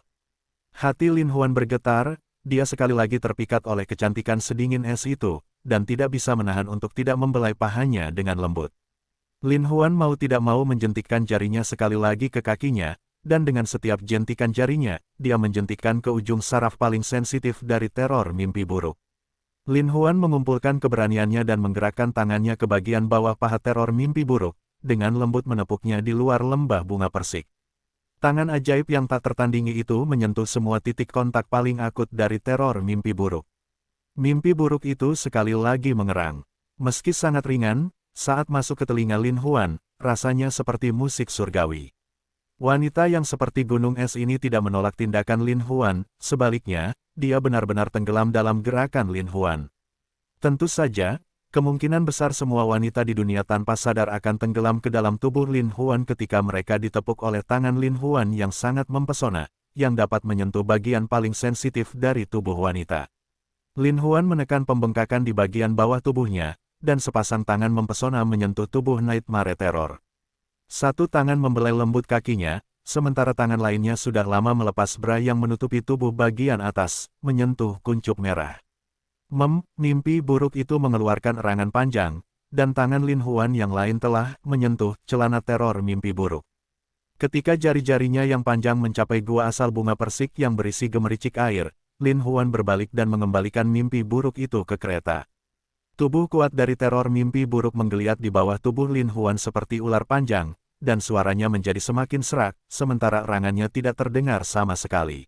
Hati Lin Huan bergetar, dia sekali lagi terpikat oleh kecantikan sedingin es itu, dan tidak bisa menahan untuk tidak membelai pahanya dengan lembut. Lin Huan mau tidak mau menjentikkan jarinya sekali lagi ke kakinya, dan dengan setiap jentikan jarinya, dia menjentikkan ke ujung saraf paling sensitif dari teror mimpi buruk. Lin Huan mengumpulkan keberaniannya dan menggerakkan tangannya ke bagian bawah paha teror mimpi buruk, dengan lembut menepuknya di luar lembah bunga persik. Tangan ajaib yang tak tertandingi itu menyentuh semua titik kontak paling akut dari teror mimpi buruk. Mimpi buruk itu sekali lagi mengerang. Meski sangat ringan, saat masuk ke telinga Lin Huan, rasanya seperti musik surgawi. Wanita yang seperti gunung es ini tidak menolak tindakan Lin Huan, sebaliknya, dia benar-benar tenggelam dalam gerakan Lin Huan. Tentu saja, kemungkinan besar semua wanita di dunia tanpa sadar akan tenggelam ke dalam tubuh Lin Huan ketika mereka ditepuk oleh tangan Lin Huan yang sangat mempesona, yang dapat menyentuh bagian paling sensitif dari tubuh wanita. Lin Huan menekan pembengkakan di bagian bawah tubuhnya, dan sepasang tangan mempesona menyentuh tubuh Nightmare Terror. Satu tangan membelai lembut kakinya, sementara tangan lainnya sudah lama melepas bra yang menutupi tubuh bagian atas, menyentuh kuncup merah. Mimpi buruk itu mengeluarkan erangan panjang, dan tangan Lin Huan yang lain telah menyentuh celana teror mimpi buruk. Ketika jari-jarinya yang panjang mencapai gua asal bunga persik yang berisi gemericik air, Lin Huan berbalik dan mengembalikan mimpi buruk itu ke kereta. Tubuh kuat dari teror mimpi buruk menggeliat di bawah tubuh Lin Huan seperti ular panjang, dan suaranya menjadi semakin serak, sementara erangannya tidak terdengar sama sekali.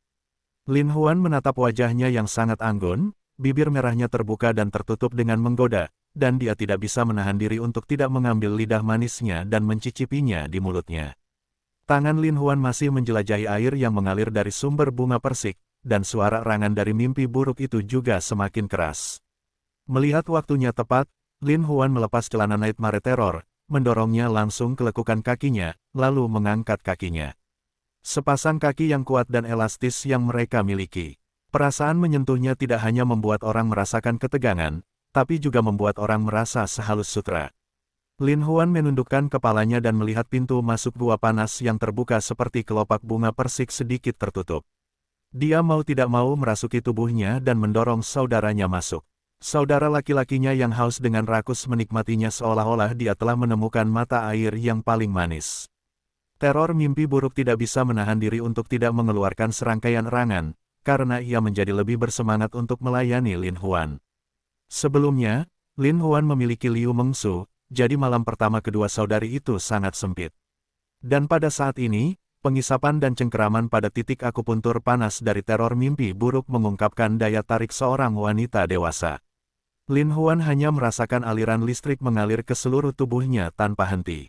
Lin Huan menatap wajahnya yang sangat anggun, bibir merahnya terbuka dan tertutup dengan menggoda, dan dia tidak bisa menahan diri untuk tidak mengambil lidah manisnya dan mencicipinya di mulutnya. Tangan Lin Huan masih menjelajahi air yang mengalir dari sumber bunga persik, dan suara erangan dari mimpi buruk itu juga semakin keras. Melihat waktunya tepat, Lin Huan melepas celana Nightmare Terror, mendorongnya langsung ke lekukan kakinya, lalu mengangkat kakinya. Sepasang kaki yang kuat dan elastis yang mereka miliki. Perasaan menyentuhnya tidak hanya membuat orang merasakan ketegangan, tapi juga membuat orang merasa sehalus sutra. Lin Huan menundukkan kepalanya dan melihat pintu masuk gua panas yang terbuka seperti kelopak bunga persik sedikit tertutup. Dia mau tidak mau merasuki tubuhnya dan mendorong saudaranya masuk. Saudara laki-lakinya yang haus dengan rakus menikmatinya seolah-olah dia telah menemukan mata air yang paling manis. Teror mimpi buruk tidak bisa menahan diri untuk tidak mengeluarkan serangkaian erangan, karena ia menjadi lebih bersemangat untuk melayani Lin Huan. Sebelumnya, Lin Huan memiliki Liu Mengsu, jadi malam pertama kedua saudari itu sangat sempit. Dan pada saat ini, pengisapan dan cengkeraman pada titik akupuntur panas dari teror mimpi buruk mengungkapkan daya tarik seorang wanita dewasa. Lin Huan hanya merasakan aliran listrik mengalir ke seluruh tubuhnya tanpa henti.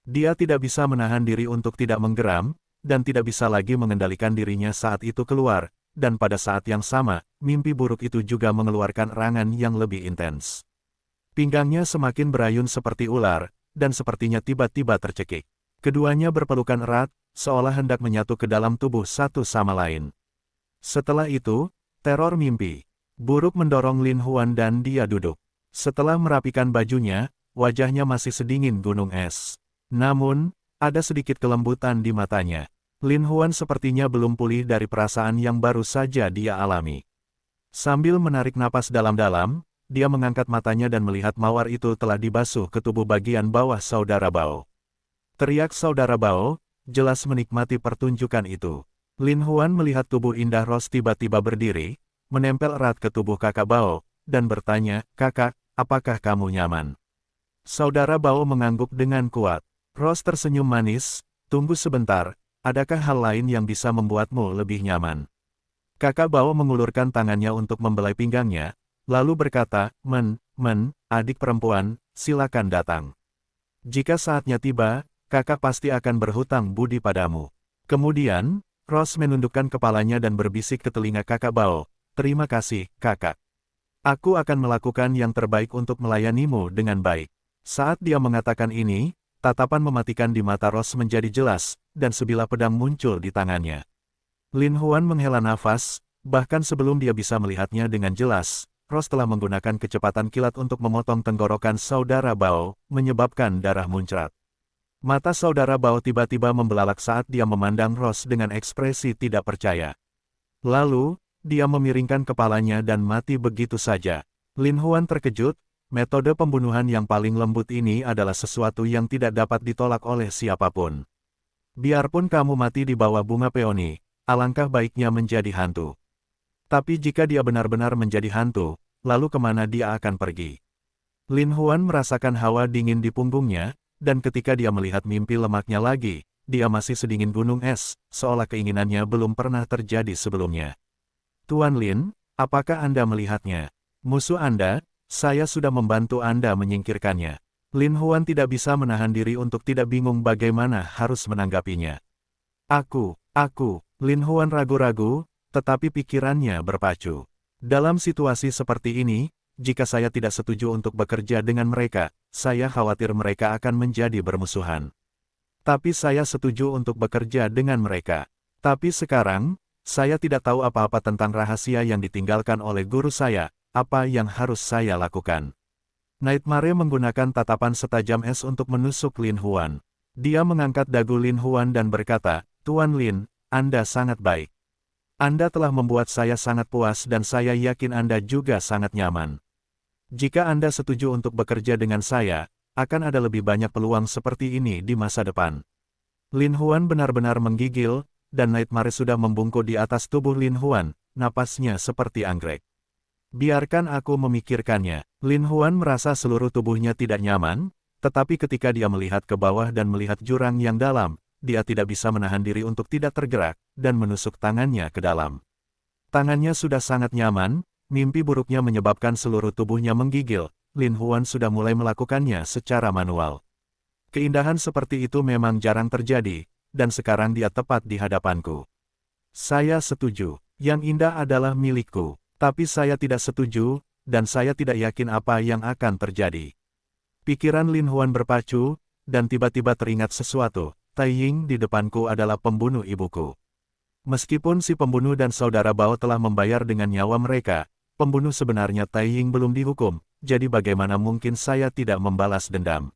Dia tidak bisa menahan diri untuk tidak menggeram, dan tidak bisa lagi mengendalikan dirinya saat itu keluar, dan pada saat yang sama, mimpi buruk itu juga mengeluarkan erangan yang lebih intens. Pinggangnya semakin berayun seperti ular, dan sepertinya tiba-tiba tercekik. Keduanya berpelukan erat, seolah hendak menyatu ke dalam tubuh satu sama lain. Setelah itu, teror mimpi buruk mendorong Lin Huan dan dia duduk. Setelah merapikan bajunya, wajahnya masih sedingin gunung es. Namun, ada sedikit kelembutan di matanya. Lin Huan sepertinya belum pulih dari perasaan yang baru saja dia alami. Sambil menarik napas dalam-dalam, dia mengangkat matanya dan melihat mawar itu telah dibasuh ke tubuh bagian bawah saudara Bao. Teriak saudara Bao, jelas menikmati pertunjukan itu. Lin Huan melihat tubuh indah Rose tiba-tiba berdiri, menempel erat ke tubuh kakak Bao, dan bertanya, "Kakak, apakah kamu nyaman?" Saudara Bao mengangguk dengan kuat. Rose tersenyum manis, "Tunggu sebentar. Adakah hal lain yang bisa membuatmu lebih nyaman?" Kakak Bao mengulurkan tangannya untuk membelai pinggangnya, lalu berkata, adik perempuan, silakan datang. Jika saatnya tiba, kakak pasti akan berhutang budi padamu." Kemudian, Rose menundukkan kepalanya dan berbisik ke telinga kakak Bao, "Terima kasih, kakak. Aku akan melakukan yang terbaik untuk melayanimu dengan baik." Saat dia mengatakan ini, tatapan mematikan di mata Rose menjadi jelas, dan sebilah pedang muncul di tangannya. Lin Huan menghela nafas, bahkan sebelum dia bisa melihatnya dengan jelas, Rose telah menggunakan kecepatan kilat untuk memotong tenggorokan saudara Bao, menyebabkan darah muncrat. Mata saudara Bao tiba-tiba membelalak saat dia memandang Rose dengan ekspresi tidak percaya. Lalu, dia memiringkan kepalanya dan mati begitu saja. Lin Huan terkejut. Metode pembunuhan yang paling lembut ini adalah sesuatu yang tidak dapat ditolak oleh siapapun. Biarpun kamu mati di bawah bunga peoni, alangkah baiknya menjadi hantu. Tapi jika dia benar-benar menjadi hantu, lalu kemana dia akan pergi? Lin Huan merasakan hawa dingin di punggungnya, dan ketika dia melihat mimpi lemaknya lagi, dia masih sedingin gunung es, seolah keinginannya belum pernah terjadi sebelumnya. "Tuan Lin, apakah Anda melihatnya? Musuh Anda? Saya sudah membantu Anda menyingkirkannya." Lin Huan tidak bisa menahan diri untuk tidak bingung bagaimana harus menanggapinya. Aku, Lin Huan ragu-ragu, tetapi pikirannya berpacu. Dalam situasi seperti ini, jika saya tidak setuju untuk bekerja dengan mereka, saya khawatir mereka akan menjadi bermusuhan. Tapi saya setuju untuk bekerja dengan mereka. Tapi sekarang, saya tidak tahu apa-apa tentang rahasia yang ditinggalkan oleh guru saya. Apa yang harus saya lakukan? Nightmare menggunakan tatapan setajam es untuk menusuk Lin Huan. Dia mengangkat dagu Lin Huan dan berkata, "Tuan Lin, Anda sangat baik. Anda telah membuat saya sangat puas dan saya yakin Anda juga sangat nyaman. Jika Anda setuju untuk bekerja dengan saya, akan ada lebih banyak peluang seperti ini di masa depan." Lin Huan benar-benar menggigil, dan Nightmare sudah membungkuk di atas tubuh Lin Huan, napasnya seperti anggrek. "Biarkan aku memikirkannya." Lin Huan merasa seluruh tubuhnya tidak nyaman, tetapi ketika dia melihat ke bawah dan melihat jurang yang dalam, dia tidak bisa menahan diri untuk tidak tergerak, dan menusuk tangannya ke dalam. Tangannya sudah sangat nyaman, Mimpi buruknya menyebabkan seluruh tubuhnya menggigil. Lin Huan sudah mulai melakukannya secara manual. Keindahan seperti itu memang jarang terjadi, dan sekarang dia tepat di hadapanku. Saya setuju, yang indah adalah milikku, tapi saya tidak setuju, dan saya tidak yakin apa yang akan terjadi. Pikiran Lin Huan berpacu, dan tiba-tiba teringat sesuatu. Tai Ying di depanku adalah pembunuh ibuku. Meskipun si pembunuh dan saudara Bao telah membayar dengan nyawa mereka, pembunuh sebenarnya Tai Ying belum dihukum, jadi bagaimana mungkin saya tidak membalas dendam.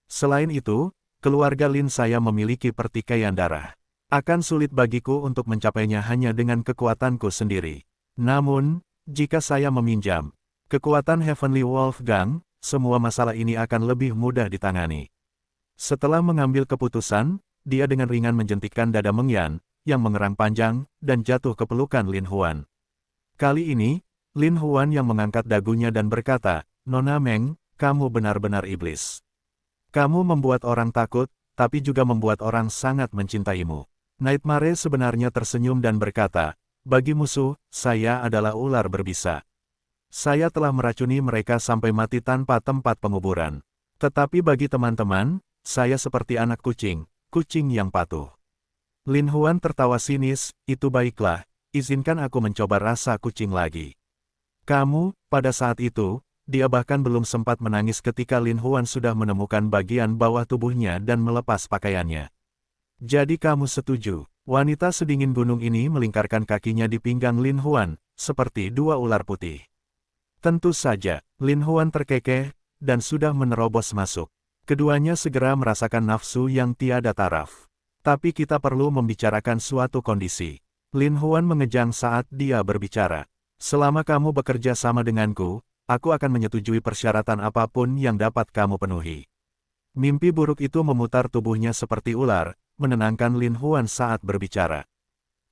Selain itu, keluarga Lin saya memiliki pertikaian darah. Akan sulit bagiku untuk mencapainya hanya dengan kekuatanku sendiri. Namun, jika saya meminjam kekuatan Heavenly Wolfgang, semua masalah ini akan lebih mudah ditangani. Setelah mengambil keputusan, dia dengan ringan menjentikkan dada Meng Yan, yang mengerang panjang, dan jatuh ke pelukan Lin Huan. Kali ini, Lin Huan yang mengangkat dagunya dan berkata, "Nona Meng, kamu benar-benar iblis. Kamu membuat orang takut, tapi juga membuat orang sangat mencintaimu." Nightmare sebenarnya tersenyum dan berkata, "Bagi musuh, saya adalah ular berbisa. Saya telah meracuni mereka sampai mati tanpa tempat penguburan. Tetapi bagi teman-teman, saya seperti anak kucing, kucing yang patuh." Lin Huan tertawa sinis, "Itu baiklah, izinkan aku mencoba rasa kucing lagi." Kamu, pada saat itu, dia bahkan belum sempat menangis ketika Lin Huan sudah menemukan bagian bawah tubuhnya dan melepas pakaiannya. "Jadi kamu setuju?" Wanita sedingin gunung ini melingkarkan kakinya di pinggang Lin Huan, seperti dua ular putih. Tentu saja, Lin Huan terkekeh, dan sudah menerobos masuk. Keduanya segera merasakan nafsu yang tiada taraf. "Tapi kita perlu membicarakan suatu kondisi." Lin Huan mengejang saat dia berbicara. "Selama kamu bekerja sama denganku, aku akan menyetujui persyaratan apapun yang dapat kamu penuhi." Mimpi buruk itu memutar tubuhnya seperti ular, menenangkan Lin Huan saat berbicara.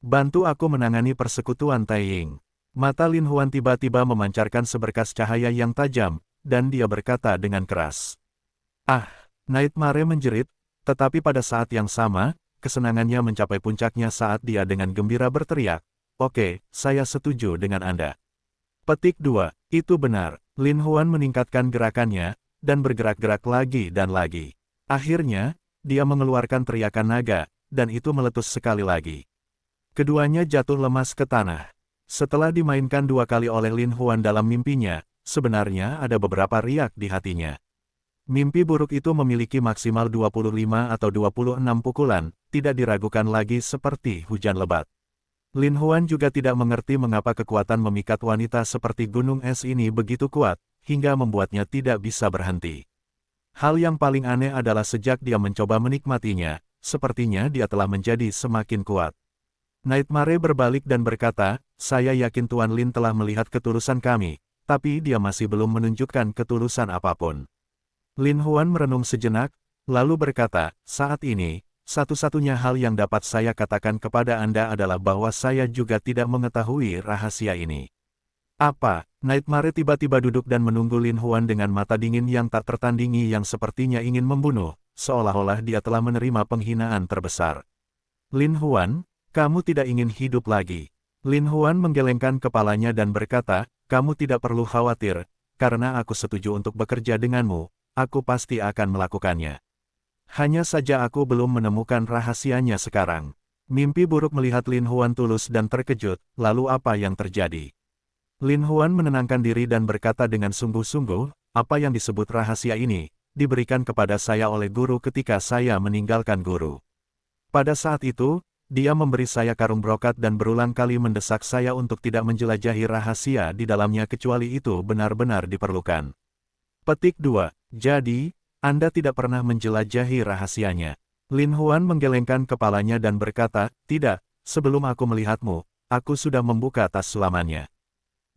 "Bantu aku menangani persekutuan Tai Ying." Mata Lin Huan tiba-tiba memancarkan seberkas cahaya yang tajam, dan dia berkata dengan keras. "Ah!" Nightmare menjerit, tetapi pada saat yang sama, kesenangannya mencapai puncaknya saat dia dengan gembira berteriak, "Oke, saya setuju dengan Anda." Petik 2. Itu benar. Lin Huan meningkatkan gerakannya, dan bergerak-gerak lagi dan lagi. Akhirnya, dia mengeluarkan teriakan naga, dan itu meletus sekali lagi. Keduanya jatuh lemas ke tanah. Setelah dimainkan 2 kali oleh Lin Huan dalam mimpinya, sebenarnya ada beberapa riak di hatinya. Mimpi buruk itu memiliki maksimal 25 atau 26 pukulan, tidak diragukan lagi seperti hujan lebat. Lin Huan juga tidak mengerti mengapa kekuatan memikat wanita seperti gunung es ini begitu kuat, hingga membuatnya tidak bisa berhenti. Hal yang paling aneh adalah sejak dia mencoba menikmatinya, sepertinya dia telah menjadi semakin kuat. Nightmare berbalik dan berkata, "Saya yakin Tuan Lin telah melihat ketulusan kami, tapi dia masih belum menunjukkan ketulusan apapun." Lin Huan merenung sejenak, lalu berkata, "Saat ini, satu-satunya hal yang dapat saya katakan kepada Anda adalah bahwa saya juga tidak mengetahui rahasia ini." "Apa?" Nightmare tiba-tiba duduk dan menunggu Lin Huan dengan mata dingin yang tak tertandingi yang sepertinya ingin membunuh, seolah-olah dia telah menerima penghinaan terbesar. "Lin Huan, kamu tidak ingin hidup lagi." Lin Huan menggelengkan kepalanya dan berkata, "Kamu tidak perlu khawatir, karena aku setuju untuk bekerja denganmu, aku pasti akan melakukannya. Hanya saja aku belum menemukan rahasianya sekarang." Mimpi buruk melihat Lin Huan tulus dan terkejut, lalu apa yang terjadi? Lin Huan menenangkan diri dan berkata dengan sungguh-sungguh, "Apa yang disebut rahasia ini, diberikan kepada saya oleh guru ketika saya meninggalkan guru. Pada saat itu, dia memberi saya karung brokat dan berulang kali mendesak saya untuk tidak menjelajahi rahasia di dalamnya kecuali itu benar-benar diperlukan." Petik 2. Jadi, Anda tidak pernah menjelajahi rahasianya. Lin Huan menggelengkan kepalanya dan berkata, "Tidak, sebelum aku melihatmu, aku sudah membuka tas sulamannya.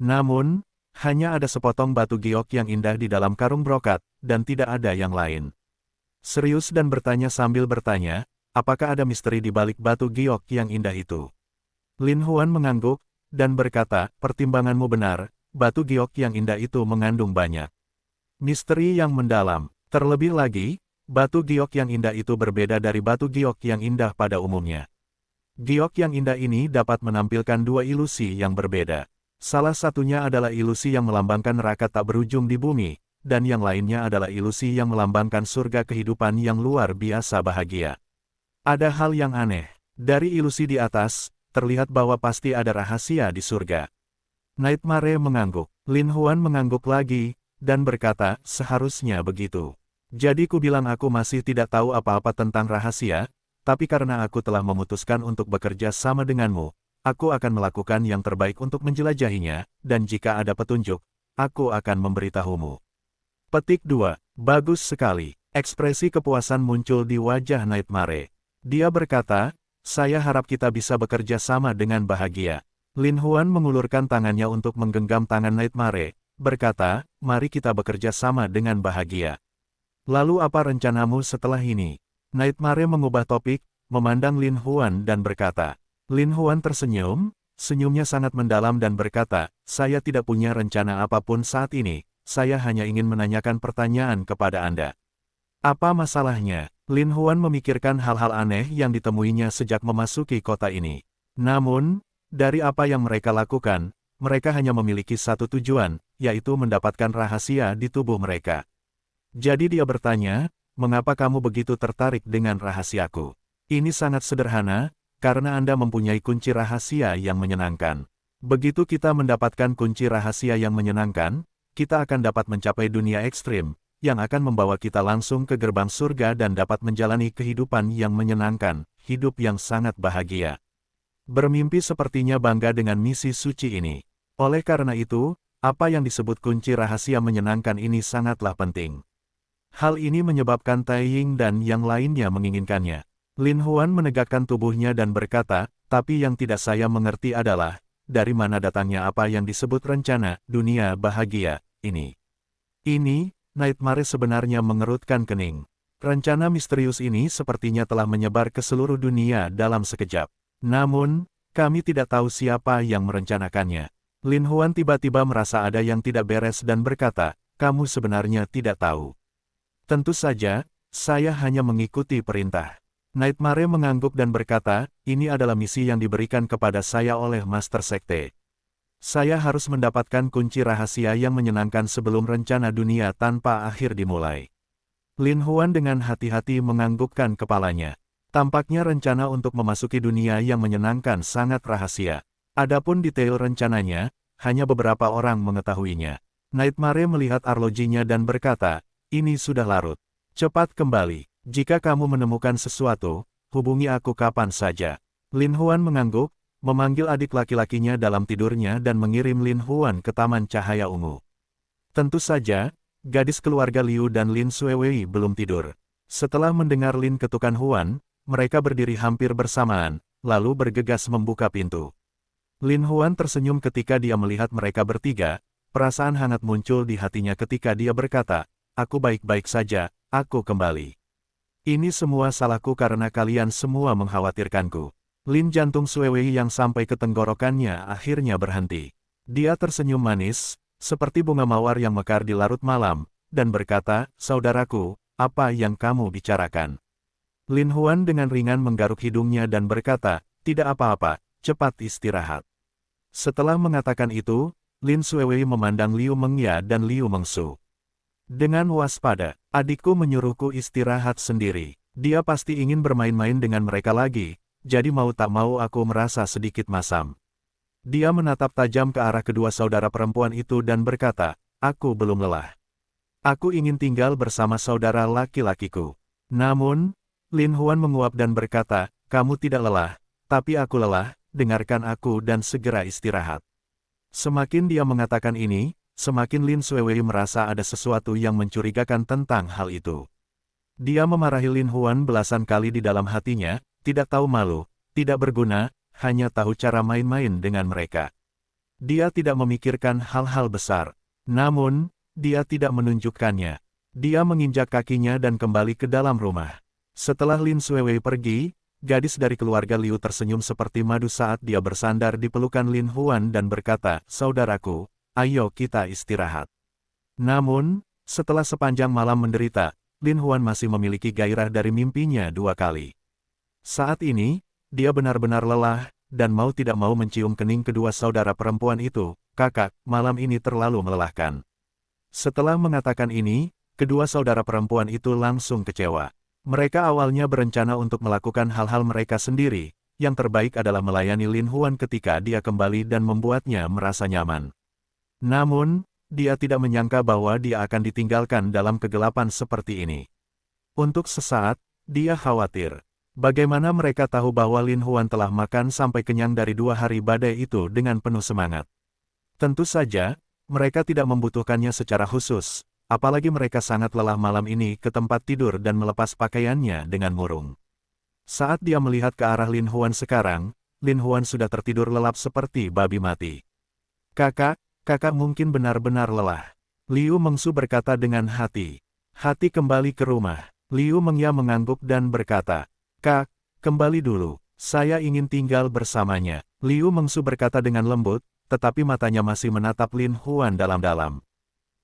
Namun, hanya ada sepotong batu giok yang indah di dalam karung brokat, dan tidak ada yang lain." Serius dan bertanya sambil bertanya, "Apakah ada misteri di balik batu giok yang indah itu?" Lin Huan mengangguk, dan berkata, "Pertimbanganmu benar, batu giok yang indah itu mengandung banyak misteri yang mendalam. Terlebih lagi, batu giok yang indah itu berbeda dari batu giok yang indah pada umumnya. Giok yang indah ini dapat menampilkan 2 ilusi yang berbeda. Salah satunya adalah ilusi yang melambangkan neraka tak berujung di bumi, dan yang lainnya adalah ilusi yang melambangkan surga kehidupan yang luar biasa bahagia. Ada hal yang aneh. Dari ilusi di atas, terlihat bahwa pasti ada rahasia di surga. Nightmare mengangguk. Lin Huan mengangguk lagi, dan berkata, seharusnya begitu. Jadi ku bilang aku masih tidak tahu apa-apa tentang rahasia, tapi karena aku telah memutuskan untuk bekerja sama denganmu, aku akan melakukan yang terbaik untuk menjelajahinya, dan jika ada petunjuk, aku akan memberitahumu. Petik 2. Bagus sekali. Ekspresi kepuasan muncul di wajah Nightmare. Dia berkata, saya harap kita bisa bekerja sama dengan bahagia. Lin Huan mengulurkan tangannya untuk menggenggam tangan Nightmare, berkata, mari kita bekerja sama dengan bahagia. Lalu apa rencanamu setelah ini? Nightmare mengubah topik, memandang Lin Huan dan berkata. Lin Huan tersenyum, senyumnya sangat mendalam dan berkata, saya tidak punya rencana apapun saat ini, saya hanya ingin menanyakan pertanyaan kepada Anda. Apa masalahnya? Lin Huan memikirkan hal-hal aneh yang ditemuinya sejak memasuki kota ini. Namun, dari apa yang mereka lakukan, mereka hanya memiliki satu tujuan, yaitu mendapatkan rahasia di tubuh mereka. Jadi dia bertanya, mengapa kamu begitu tertarik dengan rahasiaku? Ini sangat sederhana, karena Anda mempunyai kunci rahasia yang menyenangkan. Begitu kita mendapatkan kunci rahasia yang menyenangkan, kita akan dapat mencapai dunia ekstrim, yang akan membawa kita langsung ke gerbang surga dan dapat menjalani kehidupan yang menyenangkan, hidup yang sangat bahagia. Bermimpi sepertinya bangga dengan misi suci ini. Oleh karena itu, apa yang disebut kunci rahasia menyenangkan ini sangatlah penting. Hal ini menyebabkan Tai Ying dan yang lainnya menginginkannya. Lin Huan menegakkan tubuhnya dan berkata, tapi yang tidak saya mengerti adalah, dari mana datangnya apa yang disebut rencana dunia bahagia ini. Ini, Nightmare sebenarnya mengerutkan kening. Rencana misterius ini sepertinya telah menyebar ke seluruh dunia dalam sekejap. Namun, kami tidak tahu siapa yang merencanakannya. Lin Huan tiba-tiba merasa ada yang tidak beres dan berkata, kamu sebenarnya tidak tahu. Tentu saja, saya hanya mengikuti perintah. Nightmare mengangguk dan berkata, ini adalah misi yang diberikan kepada saya oleh Master Sekte. Saya harus mendapatkan kunci rahasia yang menyenangkan sebelum rencana dunia tanpa akhir dimulai. Lin Huan dengan hati-hati menganggukkan kepalanya. Tampaknya rencana untuk memasuki dunia yang menyenangkan sangat rahasia. Adapun detail rencananya, hanya beberapa orang mengetahuinya. Nightmare melihat arlojinya dan berkata, ini sudah larut. Cepat kembali. Jika kamu menemukan sesuatu, hubungi aku kapan saja. Lin Huan mengangguk, memanggil adik laki-lakinya dalam tidurnya dan mengirim Lin Huan ke Taman Cahaya Ungu. Tentu saja, gadis keluarga Liu dan Lin Xuewei belum tidur. Setelah mendengar Lin ketukan Huan, mereka berdiri hampir bersamaan, lalu bergegas membuka pintu. Lin Huan tersenyum ketika dia melihat mereka bertiga, perasaan hangat muncul di hatinya ketika dia berkata, aku baik-baik saja, aku kembali. Ini semua salahku karena kalian semua mengkhawatirkanku. Lin jantung Xuewei yang sampai ke tenggorokannya akhirnya berhenti. Dia tersenyum manis, seperti bunga mawar yang mekar di larut malam, dan berkata, saudaraku, apa yang kamu bicarakan? Lin Huan dengan ringan menggaruk hidungnya dan berkata, tidak apa-apa, cepat istirahat. Setelah mengatakan itu, Lin Xuewei memandang Liu Mengya dan Liu Mengsu. Dengan waspada, adikku menyuruhku istirahat sendiri. Dia pasti ingin bermain-main dengan mereka lagi, jadi mau tak mau aku merasa sedikit masam. Dia menatap tajam ke arah kedua saudara perempuan itu dan berkata, aku belum lelah. Aku ingin tinggal bersama saudara laki-lakiku. Namun, Lin Huan menguap dan berkata, kamu tidak lelah, tapi aku lelah, dengarkan aku dan segera istirahat. Semakin dia mengatakan ini, semakin Lin Xuewei merasa ada sesuatu yang mencurigakan tentang hal itu. Dia memarahi Lin Huan belasan kali di dalam hatinya, tidak tahu malu, tidak berguna, hanya tahu cara main-main dengan mereka. Dia tidak memikirkan hal-hal besar. Namun, dia tidak menunjukkannya. Dia menginjak kakinya dan kembali ke dalam rumah. Setelah Lin Xuewei pergi, gadis dari keluarga Liu tersenyum seperti madu saat dia bersandar di pelukan Lin Huan dan berkata, saudaraku, ayo kita istirahat. Namun, setelah sepanjang malam menderita, Lin Huan masih memiliki gairah dari mimpinya 2 kali. Saat ini, dia benar-benar lelah, dan mau tidak mau mencium kening kedua saudara perempuan itu. Kakak, malam ini terlalu melelahkan. Setelah mengatakan ini, kedua saudara perempuan itu langsung kecewa. Mereka awalnya berencana untuk melakukan hal-hal mereka sendiri, yang terbaik adalah melayani Lin Huan ketika dia kembali dan membuatnya merasa nyaman. Namun, dia tidak menyangka bahwa dia akan ditinggalkan dalam kegelapan seperti ini. Untuk sesaat, dia khawatir. Bagaimana mereka tahu bahwa Lin Huan telah makan sampai kenyang dari 2 hari badai itu dengan penuh semangat. Tentu saja, mereka tidak membutuhkannya secara khusus, apalagi mereka sangat lelah malam ini ke tempat tidur dan melepas pakaiannya dengan murung. Saat dia melihat ke arah Lin Huan sekarang, Lin Huan sudah tertidur lelap seperti babi mati. Kakak mungkin benar-benar lelah. Liu Mengsu berkata dengan hati. Hati kembali ke rumah. Liu Mengya mengangguk dan berkata, Kak, kembali dulu. Saya ingin tinggal bersamanya. Liu Mengsu berkata dengan lembut, tetapi matanya masih menatap Lin Huan dalam-dalam.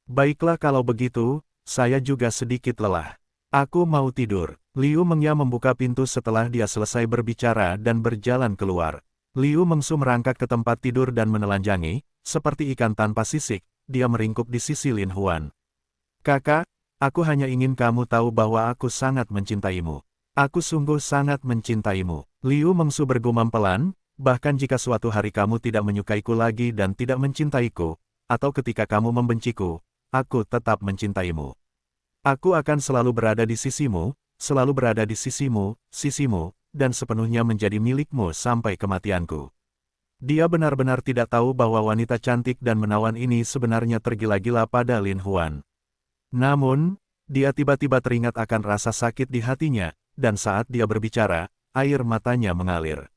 Baiklah kalau begitu, saya juga sedikit lelah. Aku mau tidur. Liu Mengya membuka pintu setelah dia selesai berbicara dan berjalan keluar. Liu Mengsu merangkak ke tempat tidur dan menelanjangi, seperti ikan tanpa sisik, dia meringkuk di sisi Lin Huan. Kakak, aku hanya ingin kamu tahu bahwa aku sangat mencintaimu. Aku sungguh sangat mencintaimu. Liu Mengsu bergumam pelan, bahkan jika suatu hari kamu tidak menyukaiku lagi dan tidak mencintaiku, atau ketika kamu membenciku, aku tetap mencintaimu. Aku akan selalu berada di sisimu, selalu berada di sisimu, dan sepenuhnya menjadi milikmu sampai kematianku. Dia benar-benar tidak tahu bahwa wanita cantik dan menawan ini sebenarnya tergila-gila pada Lin Huan. Namun, dia tiba-tiba teringat akan rasa sakit di hatinya, dan saat dia berbicara, air matanya mengalir.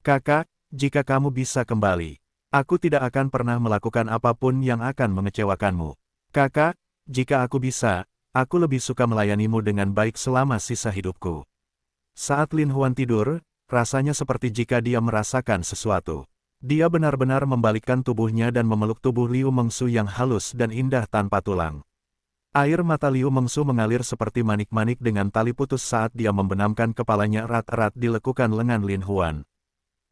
Kakak, jika kamu bisa kembali, aku tidak akan pernah melakukan apapun yang akan mengecewakanmu. Kakak, jika aku bisa, aku lebih suka melayanimu dengan baik selama sisa hidupku. Saat Lin Huan tidur, rasanya seperti jika dia merasakan sesuatu. Dia benar-benar membalikkan tubuhnya dan memeluk tubuh Liu Mengsu yang halus dan indah tanpa tulang. Air mata Liu Mengsu mengalir seperti manik-manik dengan tali putus saat dia membenamkan kepalanya erat-erat di lekukan lengan Lin Huan.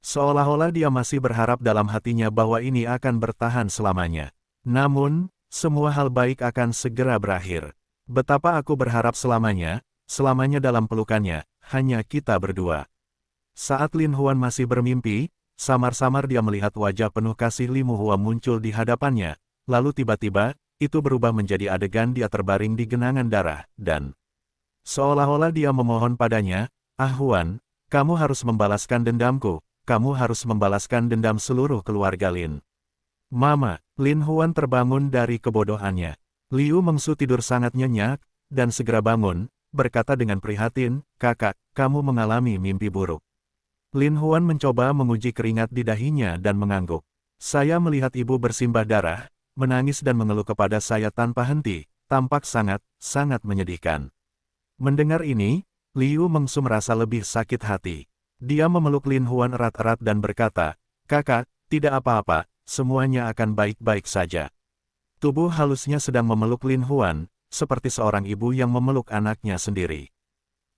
Seolah-olah dia masih berharap dalam hatinya bahwa ini akan bertahan selamanya. Namun, semua hal baik akan segera berakhir. Betapa aku berharap selamanya dalam pelukannya, hanya kita berdua. Saat Lin Huan masih bermimpi, samar-samar dia melihat wajah penuh kasih Li Muhua muncul di hadapannya, lalu tiba-tiba, itu berubah menjadi adegan dia terbaring di genangan darah, dan seolah-olah dia memohon padanya, Ah Huan, kamu harus membalaskan dendamku, kamu harus membalaskan dendam seluruh keluarga Lin. Mama, Lin Huan terbangun dari kebodohannya. Liu Mengsu tidur sangat nyenyak, dan segera bangun, berkata dengan prihatin, Kakak, kamu mengalami mimpi buruk. Lin Huan mencoba menguji keringat di dahinya dan mengangguk. Saya melihat ibu bersimbah darah, menangis dan mengeluh kepada saya tanpa henti, tampak sangat menyedihkan. Mendengar ini, Liu Mengsu merasa lebih sakit hati. Dia memeluk Lin Huan erat-erat dan berkata, Kakak, tidak apa-apa, semuanya akan baik-baik saja. Tubuh halusnya sedang memeluk Lin Huan, seperti seorang ibu yang memeluk anaknya sendiri.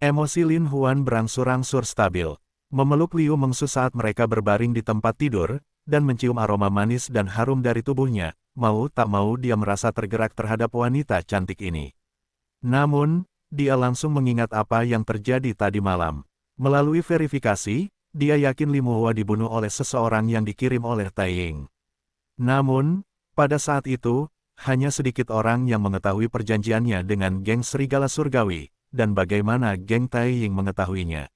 Emosi Lin Huan berangsur-angsur stabil. Memeluk Liu Mengsu saat mereka berbaring di tempat tidur, dan mencium aroma manis dan harum dari tubuhnya, mau tak mau dia merasa tergerak terhadap wanita cantik ini. Namun, dia langsung mengingat apa yang terjadi tadi malam. Melalui verifikasi, dia yakin Li Muhua dibunuh oleh seseorang yang dikirim oleh Taiying. Namun, pada saat itu, hanya sedikit orang yang mengetahui perjanjiannya dengan geng Serigala Surgawi, dan bagaimana geng Taiying mengetahuinya.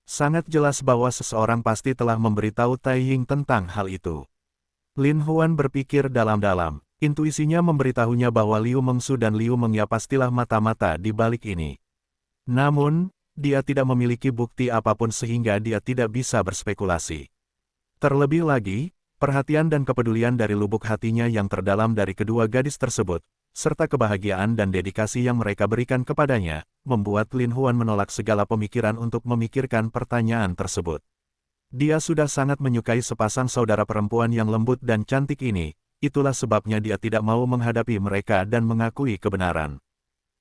Sangat jelas bahwa seseorang pasti telah memberitahu Taiying tentang hal itu. Lin Huan berpikir dalam-dalam, intuisinya memberitahunya bahwa Liu Mengsu dan Liu Mengya pastilah mata-mata di balik ini. Namun, dia tidak memiliki bukti apapun sehingga dia tidak bisa berspekulasi. Terlebih lagi, perhatian dan kepedulian dari lubuk hatinya yang terdalam dari kedua gadis tersebut, serta kebahagiaan dan dedikasi yang mereka berikan kepadanya, membuat Lin Huan menolak segala pemikiran untuk memikirkan pertanyaan tersebut. Dia sudah sangat menyukai sepasang saudara perempuan yang lembut dan cantik ini, itulah sebabnya dia tidak mau menghadapi mereka dan mengakui kebenaran.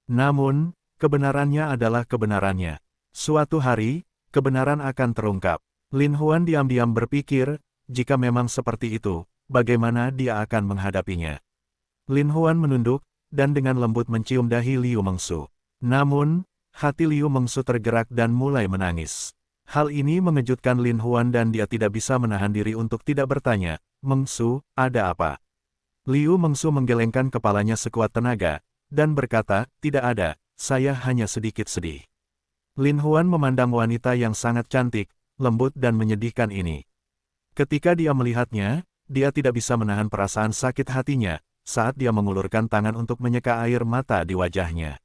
Namun, kebenarannya adalah kebenarannya. Suatu hari, kebenaran akan terungkap. Lin Huan diam-diam berpikir, jika memang seperti itu, bagaimana dia akan menghadapinya. Lin Huan menunduk, dan dengan lembut mencium dahi Liu Mengsu. Namun, hati Liu Mengsu tergerak dan mulai menangis. Hal ini mengejutkan Lin Huan dan dia tidak bisa menahan diri untuk tidak bertanya, "Mengsu, ada apa?" Liu Mengsu menggelengkan kepalanya sekuat tenaga, dan berkata, "Tidak ada, saya hanya sedikit sedih." Lin Huan memandang wanita yang sangat cantik, lembut dan menyedihkan ini. Ketika dia melihatnya, dia tidak bisa menahan perasaan sakit hatinya, saat dia mengulurkan tangan untuk menyeka air mata di wajahnya.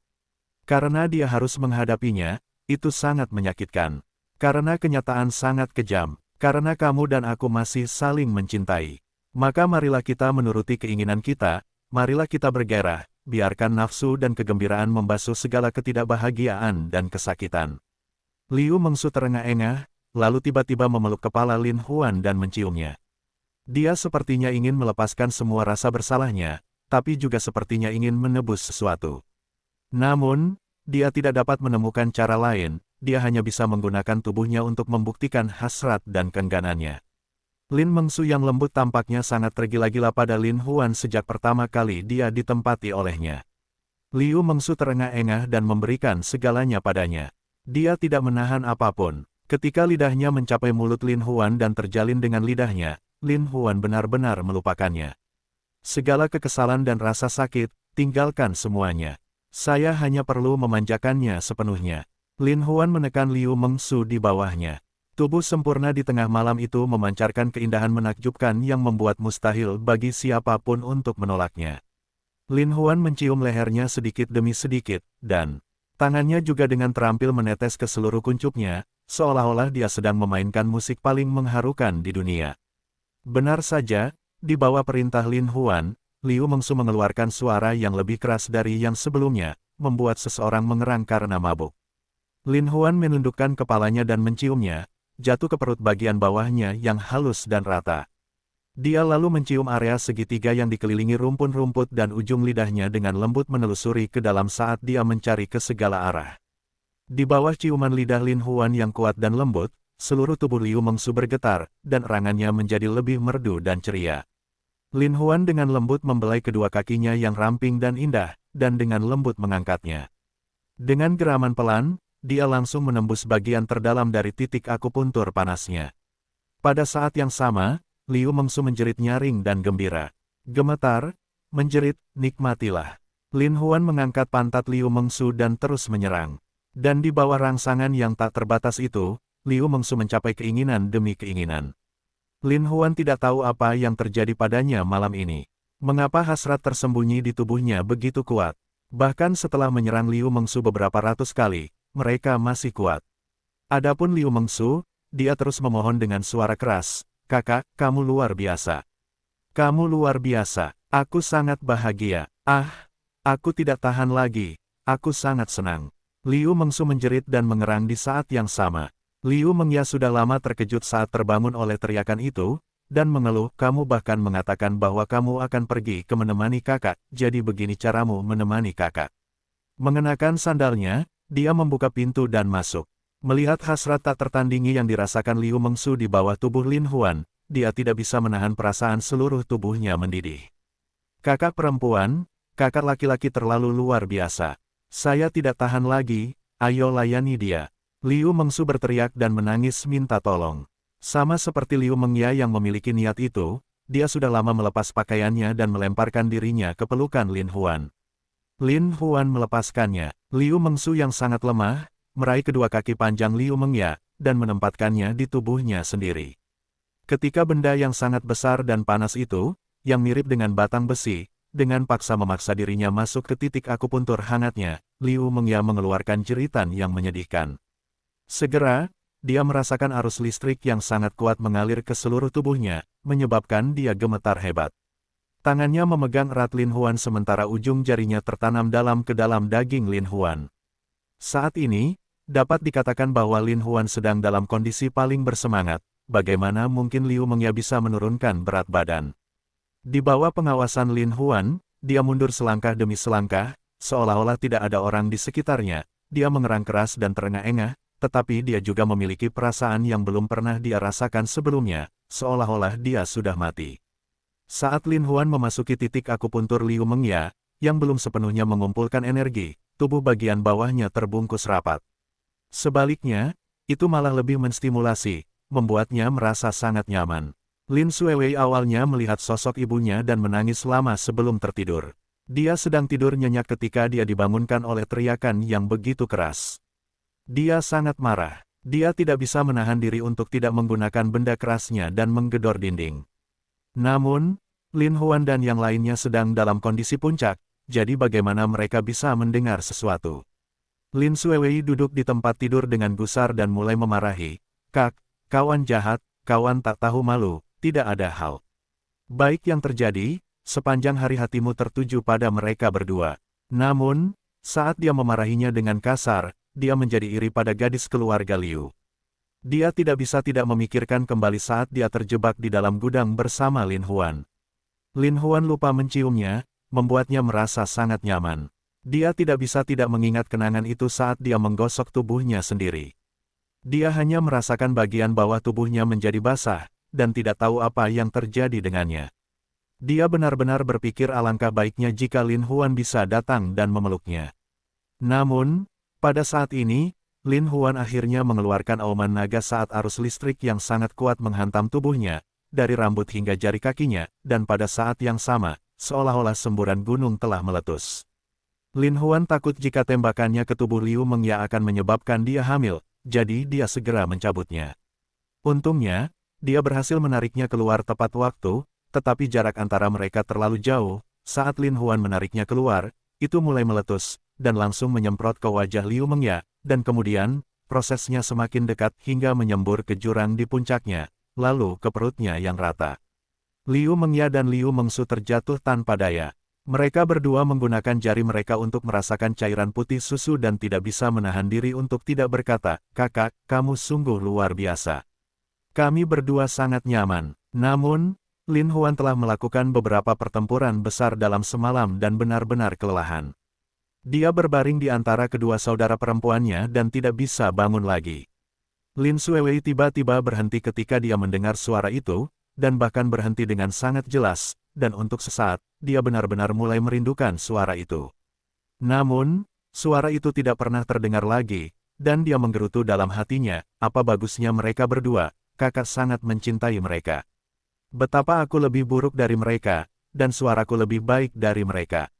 Karena dia harus menghadapinya, itu sangat menyakitkan. Karena kenyataan sangat kejam, karena kamu dan aku masih saling mencintai. Maka marilah kita menuruti keinginan kita, marilah kita bergairah, biarkan nafsu dan kegembiraan membasuh segala ketidakbahagiaan dan kesakitan. Liu Mengsu terengah-engah, lalu tiba-tiba memeluk kepala Lin Huan dan menciumnya. Dia sepertinya ingin melepaskan semua rasa bersalahnya, tapi juga sepertinya ingin menebus sesuatu. Namun, dia tidak dapat menemukan cara lain, dia hanya bisa menggunakan tubuhnya untuk membuktikan hasrat dan keengganannya. Lin Mengsu yang lembut tampaknya sangat tergila-gila pada Lin Huan sejak pertama kali dia ditempati olehnya. Liu Mengsu terengah-engah dan memberikan segalanya padanya. Dia tidak menahan apapun. Ketika lidahnya mencapai mulut Lin Huan dan terjalin dengan lidahnya, Lin Huan benar-benar melupakannya. Segala kekesalan dan rasa sakit, tinggalkan semuanya. Saya hanya perlu memanjakannya sepenuhnya. Lin Huan menekan Liu Mengsu di bawahnya. Tubuh sempurna di tengah malam itu memancarkan keindahan menakjubkan yang membuat mustahil bagi siapapun untuk menolaknya. Lin Huan mencium lehernya sedikit demi sedikit, dan tangannya juga dengan terampil menetes ke seluruh kuncupnya, seolah-olah dia sedang memainkan musik paling mengharukan di dunia. Benar saja, di bawah perintah Lin Huan, Liu Mengsu mengeluarkan suara yang lebih keras dari yang sebelumnya, membuat seseorang mengerang karena mabuk. Lin Huan menundukkan kepalanya dan menciumnya, jatuh ke perut bagian bawahnya yang halus dan rata. Dia lalu mencium area segitiga yang dikelilingi rumpun-rumput dan ujung lidahnya dengan lembut menelusuri ke dalam saat dia mencari ke segala arah. Di bawah ciuman lidah Lin Huan yang kuat dan lembut, seluruh tubuh Liu Mengsu bergetar, dan erangannya menjadi lebih merdu dan ceria. Lin Huan dengan lembut membelai kedua kakinya yang ramping dan indah, dan dengan lembut mengangkatnya. Dengan geraman pelan, dia langsung menembus bagian terdalam dari titik akupuntur panasnya. Pada saat yang sama, Liu Mengsu menjerit nyaring dan gembira. Gemetar, menjerit, nikmatilah. Lin Huan mengangkat pantat Liu Mengsu dan terus menyerang. Dan di bawah rangsangan yang tak terbatas itu, Liu Mengsu mencapai keinginan demi keinginan. Lin Huan tidak tahu apa yang terjadi padanya malam ini. Mengapa hasrat tersembunyi di tubuhnya begitu kuat? Bahkan setelah menyerang Liu Mengsu beberapa ratus kali, mereka masih kuat. Adapun Liu Mengsu, dia terus memohon dengan suara keras, "Kakak, kamu luar biasa. Kamu luar biasa. Aku sangat bahagia. Aku tidak tahan lagi. Aku sangat senang." Liu Mengsu menjerit dan mengerang di saat yang sama. Liu Mengya sudah lama terkejut saat terbangun oleh teriakan itu, dan mengeluh, "Kamu bahkan mengatakan bahwa kamu akan pergi ke menemani kakak, jadi begini caramu menemani kakak." Mengenakan sandalnya, dia membuka pintu dan masuk. Melihat hasrat tak tertandingi yang dirasakan Liu Mengsu di bawah tubuh Lin Huan, dia tidak bisa menahan perasaan seluruh tubuhnya mendidih. "Kakak perempuan, kakak laki-laki terlalu luar biasa. Saya tidak tahan lagi, ayo layani dia." Liu Mengsu berteriak dan menangis minta tolong. Sama seperti Liu Mengya yang memiliki niat itu, dia sudah lama melepas pakaiannya dan melemparkan dirinya ke pelukan Lin Huan. Lin Huan melepaskannya. Liu Mengsu yang sangat lemah, meraih kedua kaki panjang Liu Mengya, dan menempatkannya di tubuhnya sendiri. Ketika benda yang sangat besar dan panas itu, yang mirip dengan batang besi, dengan paksa memaksa dirinya masuk ke titik akupuntur hangatnya, Liu Mengya mengeluarkan jeritan yang menyedihkan. Segera, dia merasakan arus listrik yang sangat kuat mengalir ke seluruh tubuhnya, menyebabkan dia gemetar hebat. Tangannya memegang erat Lin Huan sementara ujung jarinya tertanam ke dalam daging Lin Huan. Saat ini, dapat dikatakan bahwa Lin Huan sedang dalam kondisi paling bersemangat, bagaimana mungkin Liu Mengya bisa menurunkan berat badan. Di bawah pengawasan Lin Huan, dia mundur selangkah demi selangkah, seolah-olah tidak ada orang di sekitarnya, dia mengerang keras dan terengah-engah, tetapi dia juga memiliki perasaan yang belum pernah dia rasakan sebelumnya, seolah-olah dia sudah mati. Saat Lin Huan memasuki titik akupuntur Liu Mengya, yang belum sepenuhnya mengumpulkan energi, tubuh bagian bawahnya terbungkus rapat. Sebaliknya, itu malah lebih menstimulasi, membuatnya merasa sangat nyaman. Lin Xuewei awalnya melihat sosok ibunya dan menangis lama sebelum tertidur. Dia sedang tidur nyenyak ketika dia dibangunkan oleh teriakan yang begitu keras. Dia sangat marah. Dia tidak bisa menahan diri untuk tidak menggunakan benda kerasnya dan menggedor dinding. Namun, Lin Huan dan yang lainnya sedang dalam kondisi puncak, jadi bagaimana mereka bisa mendengar sesuatu? Lin Xuewei duduk di tempat tidur dengan gusar dan mulai memarahi. "Kak, kawan jahat, kawan tak tahu malu, tidak ada hal baik yang terjadi, sepanjang hari hatimu tertuju pada mereka berdua." Namun, saat dia memarahinya dengan kasar, dia menjadi iri pada gadis keluarga Liu. Dia tidak bisa tidak memikirkan kembali saat dia terjebak di dalam gudang bersama Lin Huan. Lin Huan lupa menciumnya, membuatnya merasa sangat nyaman. Dia tidak bisa tidak mengingat kenangan itu saat dia menggosok tubuhnya sendiri. Dia hanya merasakan bagian bawah tubuhnya menjadi basah, dan tidak tahu apa yang terjadi dengannya. Dia benar-benar berpikir alangkah baiknya jika Lin Huan bisa datang dan memeluknya. Namun, pada saat ini, Lin Huan akhirnya mengeluarkan auman naga saat arus listrik yang sangat kuat menghantam tubuhnya, dari rambut hingga jari kakinya, dan pada saat yang sama, seolah-olah semburan gunung telah meletus. Lin Huan takut jika tembakannya ke tubuh Liu Mengya akan menyebabkan dia hamil, jadi dia segera mencabutnya. Untungnya, dia berhasil menariknya keluar tepat waktu, tetapi jarak antara mereka terlalu jauh. Saat Lin Huan menariknya keluar, itu mulai meletus, dan langsung menyemprot ke wajah Liu Mengya, dan kemudian, prosesnya semakin dekat hingga menyembur ke jurang di puncaknya, lalu ke perutnya yang rata. Liu Mengya dan Liu Mengsu terjatuh tanpa daya. Mereka berdua menggunakan jari mereka untuk merasakan cairan putih susu dan tidak bisa menahan diri untuk tidak berkata, "Kakak, kamu sungguh luar biasa. Kami berdua sangat nyaman." Namun, Lin Huan telah melakukan beberapa pertempuran besar dalam semalam dan benar-benar kelelahan. Dia berbaring di antara kedua saudara perempuannya dan tidak bisa bangun lagi. Lin Xuewei tiba-tiba berhenti ketika dia mendengar suara itu, dan bahkan berhenti dengan sangat jelas, dan untuk sesaat, dia benar-benar mulai merindukan suara itu. Namun, suara itu tidak pernah terdengar lagi, dan dia menggerutu dalam hatinya, apa bagusnya mereka berdua, kakak sangat mencintai mereka. Betapa aku lebih buruk dari mereka, dan suaraku lebih baik dari mereka.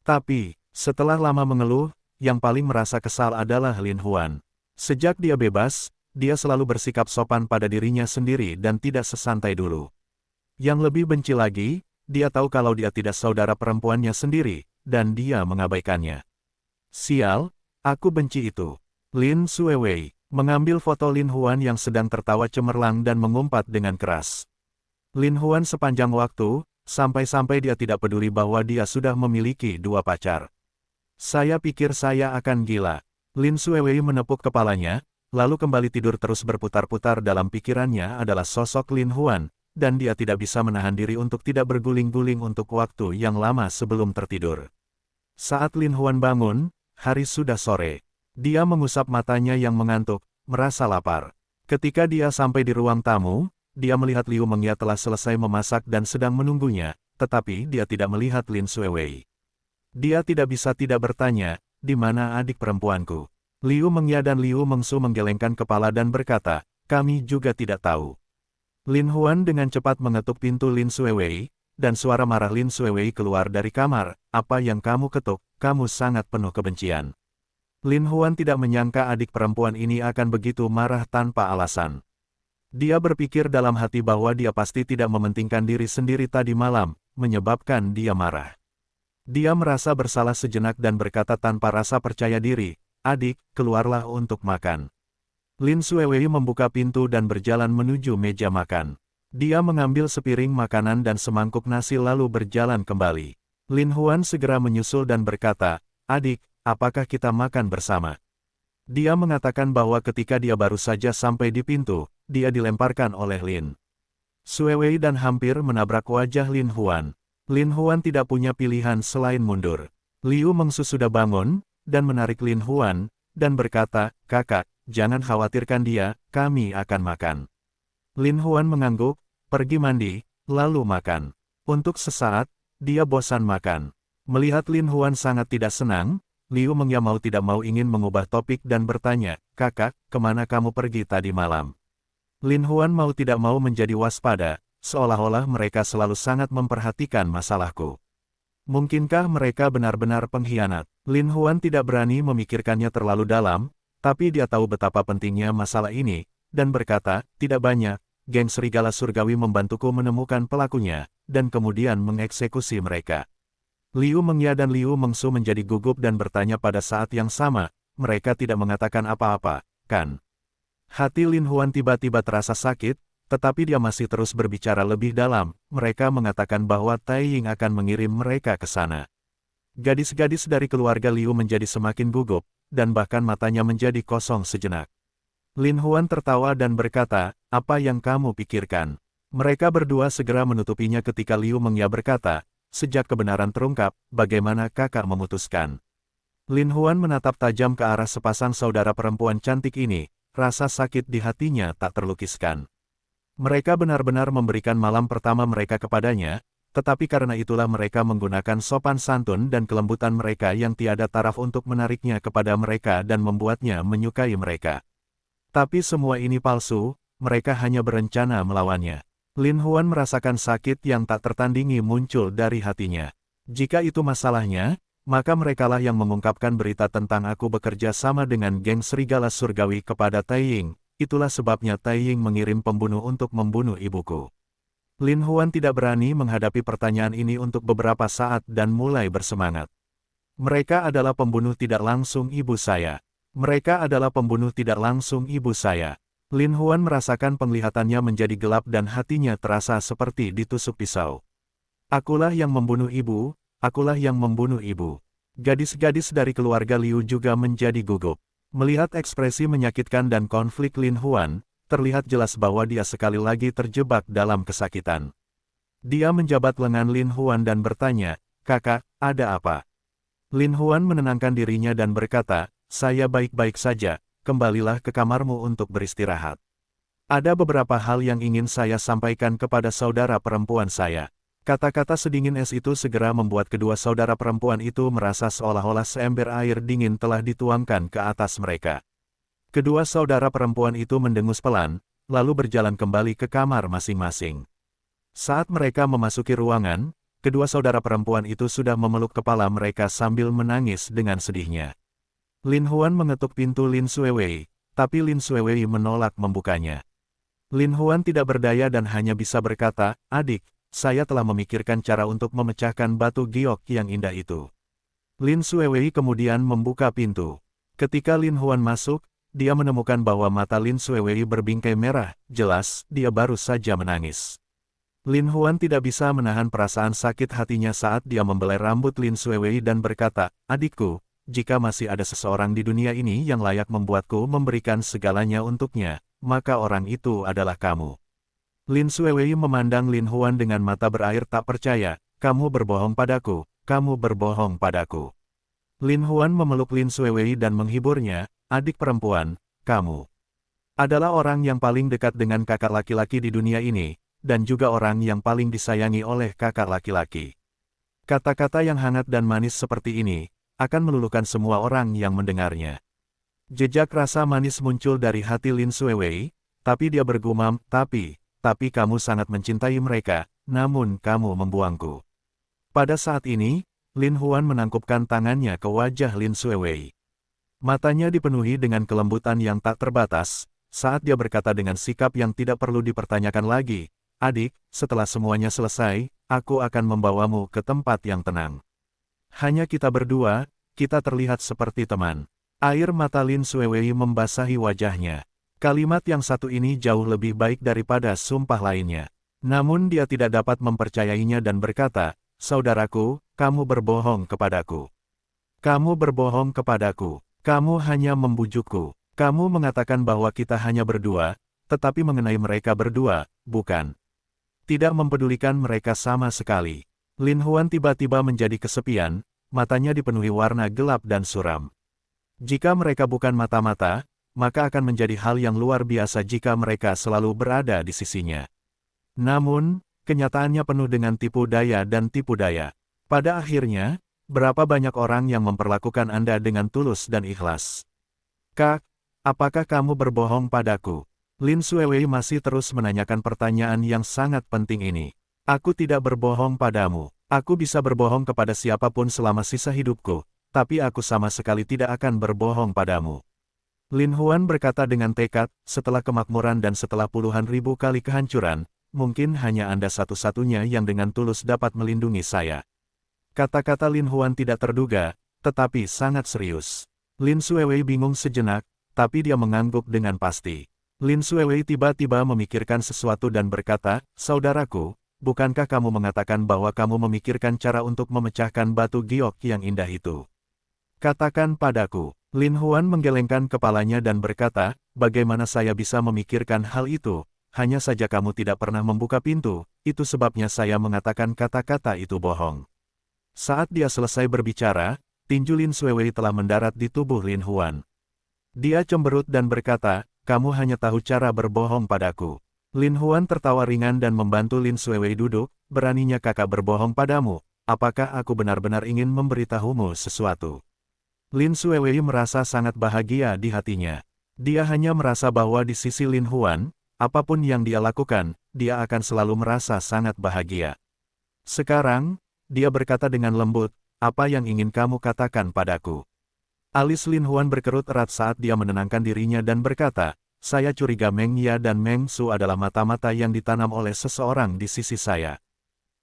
Tapi, setelah lama mengeluh, yang paling merasa kesal adalah Lin Huan. Sejak dia bebas, dia selalu bersikap sopan pada dirinya sendiri dan tidak sesantai dulu. Yang lebih benci lagi, dia tahu kalau dia tidak saudara perempuannya sendiri, dan dia mengabaikannya. Sial, aku benci itu. Lin Xuewei mengambil foto Lin Huan yang sedang tertawa cemerlang dan mengumpat dengan keras. Lin Huan sepanjang waktu, sampai-sampai dia tidak peduli bahwa dia sudah memiliki 2 pacar. Saya pikir saya akan gila. Lin Xuewei menepuk kepalanya, lalu kembali tidur terus berputar-putar dalam pikirannya adalah sosok Lin Huan, dan dia tidak bisa menahan diri untuk tidak berguling-guling untuk waktu yang lama sebelum tertidur. Saat Lin Huan bangun, hari sudah sore. Dia mengusap matanya yang mengantuk, merasa lapar. Ketika dia sampai di ruang tamu, dia melihat Liu Mengya telah selesai memasak dan sedang menunggunya, tetapi dia tidak melihat Lin Xuewei. Dia tidak bisa tidak bertanya, "Di mana adik perempuanku?" Liu Mengya dan Liu Mengsu menggelengkan kepala dan berkata, "Kami juga tidak tahu." Lin Huan dengan cepat mengetuk pintu Lin Xuewei, dan suara marah Lin Xuewei keluar dari kamar, "Apa yang kamu ketuk? Kamu sangat penuh kebencian." Lin Huan tidak menyangka adik perempuan ini akan begitu marah tanpa alasan. Dia berpikir dalam hati bahwa dia pasti tidak mementingkan diri sendiri tadi malam, menyebabkan dia marah. Dia merasa bersalah sejenak dan berkata tanpa rasa percaya diri, "Adik, keluarlah untuk makan." Lin Xuewei membuka pintu dan berjalan menuju meja makan. Dia mengambil sepiring makanan dan semangkuk nasi lalu berjalan kembali. Lin Huan segera menyusul dan berkata, "Adik, apakah kita makan bersama?" Dia mengatakan bahwa ketika dia baru saja sampai di pintu, dia dilemparkan oleh Lin Xuewei dan hampir menabrak wajah Lin Huan. Lin Huan tidak punya pilihan selain mundur. Liu Mengsu sudah bangun, dan menarik Lin Huan, dan berkata, "Kakak, jangan khawatirkan dia, kami akan makan. Lin Huan mengangguk, pergi mandi, lalu makan. Untuk sesaat, dia bosan makan. Melihat Lin Huan sangat tidak senang, Liu Mengya mau tidak mau ingin mengubah topik dan bertanya, kakak, kemana kamu pergi tadi malam? Lin Huan mau tidak mau menjadi waspada, seolah-olah mereka selalu sangat memperhatikan masalahku. Mungkinkah mereka benar-benar pengkhianat? Lin Huan tidak berani memikirkannya terlalu dalam, tapi dia tahu betapa pentingnya masalah ini, dan berkata, tidak banyak, geng serigala surgawi membantuku menemukan pelakunya, dan kemudian mengeksekusi mereka. Liu Mengya dan Liu Mengsu menjadi gugup dan bertanya pada saat yang sama, mereka tidak mengatakan apa-apa, kan? Hati Lin Huan tiba-tiba terasa sakit, tetapi dia masih terus berbicara lebih dalam, mereka mengatakan bahwa Tai Ying akan mengirim mereka ke sana. Gadis-gadis dari keluarga Liu menjadi semakin gugup, dan bahkan matanya menjadi kosong sejenak. Lin Huan tertawa dan berkata, apa yang kamu pikirkan? Mereka berdua segera menutupinya ketika Liu Mengya berkata, sejak kebenaran terungkap, bagaimana kakak memutuskan? Lin Huan menatap tajam ke arah sepasang saudara perempuan cantik ini, rasa sakit di hatinya tak terlukiskan. Mereka benar-benar memberikan malam pertama mereka kepadanya, tetapi karena itulah mereka menggunakan sopan santun dan kelembutan mereka yang tiada taraf untuk menariknya kepada mereka dan membuatnya menyukai mereka. Tapi semua ini palsu, mereka hanya berencana melawannya. Lin Huan merasakan sakit yang tak tertandingi muncul dari hatinya. Jika itu masalahnya, maka merekalah yang mengungkapkan berita tentang aku bekerja sama dengan geng serigala surgawi kepada Tai Ying. Itulah sebabnya Tai Ying mengirim pembunuh untuk membunuh ibuku. Lin Huan tidak berani menghadapi pertanyaan ini untuk beberapa saat dan mulai bersemangat. Mereka adalah pembunuh tidak langsung ibu saya. Mereka adalah pembunuh tidak langsung ibu saya. Lin Huan merasakan penglihatannya menjadi gelap dan hatinya terasa seperti ditusuk pisau. Akulah yang membunuh ibu, akulah yang membunuh ibu. Gadis-gadis dari keluarga Liu juga menjadi gugup. Melihat ekspresi menyakitkan dan konflik Lin Huan, terlihat jelas bahwa dia sekali lagi terjebak dalam kesakitan. Dia menjabat lengan Lin Huan dan bertanya, kakak, ada apa? Lin Huan menenangkan dirinya dan berkata, saya baik-baik saja, kembalilah ke kamarmu untuk beristirahat. Ada beberapa hal yang ingin saya sampaikan kepada saudara perempuan saya. Kata-kata sedingin es itu segera membuat kedua saudara perempuan itu merasa seolah-olah seember air dingin telah dituangkan ke atas mereka. Kedua saudara perempuan itu mendengus pelan, lalu berjalan kembali ke kamar masing-masing. Saat mereka memasuki ruangan, kedua saudara perempuan itu sudah memeluk kepala mereka sambil menangis dengan sedihnya. Lin Huan mengetuk pintu Lin Xuewei, tapi Lin Xuewei menolak membukanya. Lin Huan tidak berdaya dan hanya bisa berkata, adik, saya telah memikirkan cara untuk memecahkan batu giok yang indah itu. Lin Xuewei kemudian membuka pintu. Ketika Lin Huan masuk, dia menemukan bahwa mata Lin Xuewei berbingkai merah, jelas, dia baru saja menangis. Lin Huan tidak bisa menahan perasaan sakit hatinya saat dia membelai rambut Lin Xuewei dan berkata, adikku, jika masih ada seseorang di dunia ini yang layak membuatku memberikan segalanya untuknya, maka orang itu adalah kamu. Lin Xuewei memandang Lin Huan dengan mata berair tak percaya, kamu berbohong padaku, kamu berbohong padaku. Lin Huan memeluk Lin Xuewei dan menghiburnya, adik perempuan, kamu adalah orang yang paling dekat dengan kakak laki-laki di dunia ini, dan juga orang yang paling disayangi oleh kakak laki-laki. Kata-kata yang hangat dan manis seperti ini, akan meluluhkan semua orang yang mendengarnya. Jejak rasa manis muncul dari hati Lin Xuewei, tapi dia bergumam, tapi kamu sangat mencintai mereka, namun kamu membuangku. Pada saat ini, Lin Huan menangkupkan tangannya ke wajah Lin Xuewei. Matanya dipenuhi dengan kelembutan yang tak terbatas, saat dia berkata dengan sikap yang tidak perlu dipertanyakan lagi, adik, setelah semuanya selesai, aku akan membawamu ke tempat yang tenang. Hanya kita berdua, kita terlihat seperti teman. Air mata Lin Xuewei membasahi wajahnya. Kalimat yang satu ini jauh lebih baik daripada sumpah lainnya. Namun dia tidak dapat mempercayainya dan berkata, saudaraku, kamu berbohong kepadaku. Kamu berbohong kepadaku. Kamu hanya membujukku. Kamu mengatakan bahwa kita hanya berdua, tetapi mengenai mereka berdua, bukan. Tidak mempedulikan mereka sama sekali. Lin Huan tiba-tiba menjadi kesepian, matanya dipenuhi warna gelap dan suram. Jika mereka bukan mata-mata, maka akan menjadi hal yang luar biasa jika mereka selalu berada di sisinya. Namun, kenyataannya penuh dengan tipu daya dan tipu daya. Pada akhirnya, berapa banyak orang yang memperlakukan Anda dengan tulus dan ikhlas? Kak, apakah kamu berbohong padaku? Lin Xuewei masih terus menanyakan pertanyaan yang sangat penting ini. Aku tidak berbohong padamu. Aku bisa berbohong kepada siapapun selama sisa hidupku, tapi aku sama sekali tidak akan berbohong padamu. Lin Huan berkata dengan tekad, setelah kemakmuran dan setelah puluhan ribu kali kehancuran, mungkin hanya Anda satu-satunya yang dengan tulus dapat melindungi saya. Kata-kata Lin Huan tidak terduga, tetapi sangat serius. Lin Xuewei bingung sejenak, tapi dia mengangguk dengan pasti. Lin Xuewei tiba-tiba memikirkan sesuatu dan berkata, "Saudaraku, bukankah kamu mengatakan bahwa kamu memikirkan cara untuk memecahkan batu giok yang indah itu? Katakan padaku." Lin Huan menggelengkan kepalanya dan berkata, "Bagaimana saya bisa memikirkan hal itu? Hanya saja kamu tidak pernah membuka pintu, itu sebabnya saya mengatakan kata-kata itu bohong." Saat dia selesai berbicara, tinju Lin Xuewei telah mendarat di tubuh Lin Huan. Dia cemberut dan berkata, "Kamu hanya tahu cara berbohong padaku." Lin Huan tertawa ringan dan membantu Lin Xuewei duduk, "Beraninya kakak berbohong padamu, apakah aku benar-benar ingin memberitahumu sesuatu?" Lin Xuewei merasa sangat bahagia di hatinya. Dia hanya merasa bahwa di sisi Lin Huan, apapun yang dia lakukan, dia akan selalu merasa sangat bahagia. Sekarang, dia berkata dengan lembut, "Apa yang ingin kamu katakan padaku?" Alis Lin Huan berkerut erat saat dia menenangkan dirinya dan berkata, "Saya curiga Meng Ya dan Meng Su adalah mata-mata yang ditanam oleh seseorang di sisi saya.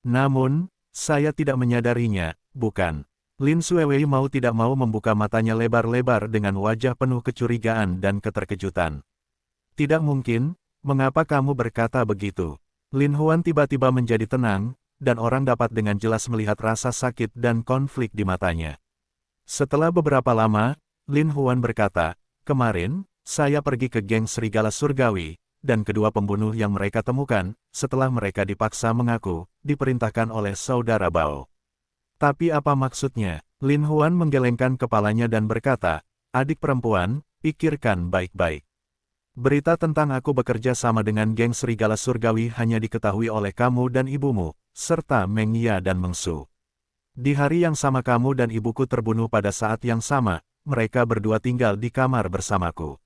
Namun, saya tidak menyadarinya, bukan?" Lin Xuewei mau tidak mau membuka matanya lebar-lebar dengan wajah penuh kecurigaan dan keterkejutan. "Tidak mungkin, mengapa kamu berkata begitu?" Lin Huan tiba-tiba menjadi tenang, dan orang dapat dengan jelas melihat rasa sakit dan konflik di matanya. Setelah beberapa lama, Lin Huan berkata, "Kemarin, saya pergi ke geng Serigala Surgawi, dan kedua pembunuh yang mereka temukan, setelah mereka dipaksa mengaku, diperintahkan oleh Saudara Bao." "Tapi apa maksudnya?" Lin Huan menggelengkan kepalanya dan berkata, "Adik perempuan, pikirkan baik-baik. Berita tentang aku bekerja sama dengan geng Serigala Surgawi hanya diketahui oleh kamu dan ibumu, serta Meng Ya dan Meng Su. Di hari yang sama kamu dan ibuku terbunuh pada saat yang sama, mereka berdua tinggal di kamar bersamaku.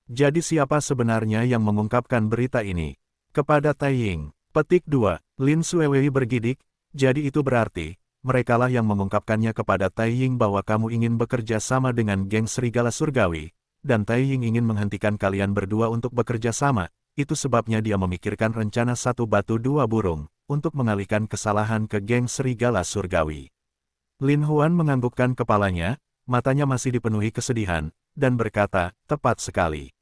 Jadi siapa sebenarnya yang mengungkapkan berita ini?" Kepada Taiying. Petik 2. Lin Xuewei bergidik, "Jadi itu berarti, merekalah yang mengungkapkannya kepada Taiying bahwa kamu ingin bekerja sama dengan geng Serigala Surgawi, dan Taiying ingin menghentikan kalian berdua untuk bekerja sama, itu sebabnya dia memikirkan rencana satu batu dua burung, untuk mengalihkan kesalahan ke geng Serigala Surgawi." Lin Huan menganggukkan kepalanya, matanya masih dipenuhi kesedihan, dan berkata, "Tepat sekali."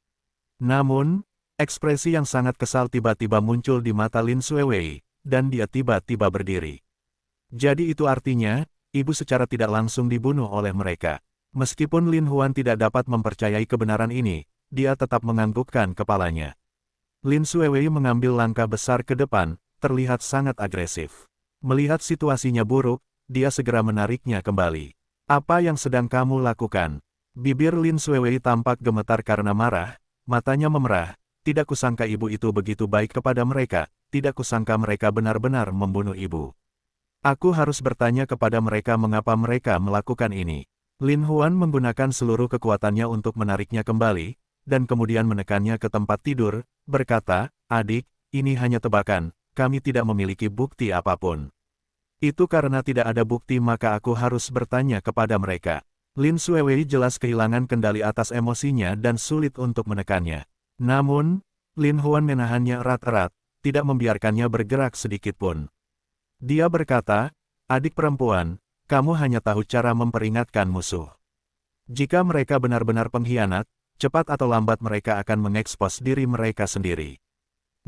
Namun, ekspresi yang sangat kesal tiba-tiba muncul di mata Lin Xuewei, dan dia tiba-tiba berdiri. "Jadi itu artinya, ibu secara tidak langsung dibunuh oleh mereka." Meskipun Lin Huan tidak dapat mempercayai kebenaran ini, dia tetap menganggukkan kepalanya. Lin Xuewei mengambil langkah besar ke depan, terlihat sangat agresif. Melihat situasinya buruk, dia segera menariknya kembali. "Apa yang sedang kamu lakukan?" Bibir Lin Xuewei tampak gemetar karena marah, matanya memerah. "Tidak kusangka ibu itu begitu baik kepada mereka, tidak kusangka mereka benar-benar membunuh ibu. Aku harus bertanya kepada mereka mengapa mereka melakukan ini." Lin Huan menggunakan seluruh kekuatannya untuk menariknya kembali, dan kemudian menekannya ke tempat tidur, berkata, "Adik, ini hanya tebakan, kami tidak memiliki bukti apapun. Itu karena tidak ada bukti maka aku harus bertanya kepada mereka." Lin Xuewei jelas kehilangan kendali atas emosinya dan sulit untuk menekannya. Namun, Lin Huan menahannya erat-erat, tidak membiarkannya bergerak sedikit pun. Dia berkata, "Adik perempuan, kamu hanya tahu cara memperingatkan musuh. Jika mereka benar-benar pengkhianat, cepat atau lambat mereka akan mengekspos diri mereka sendiri.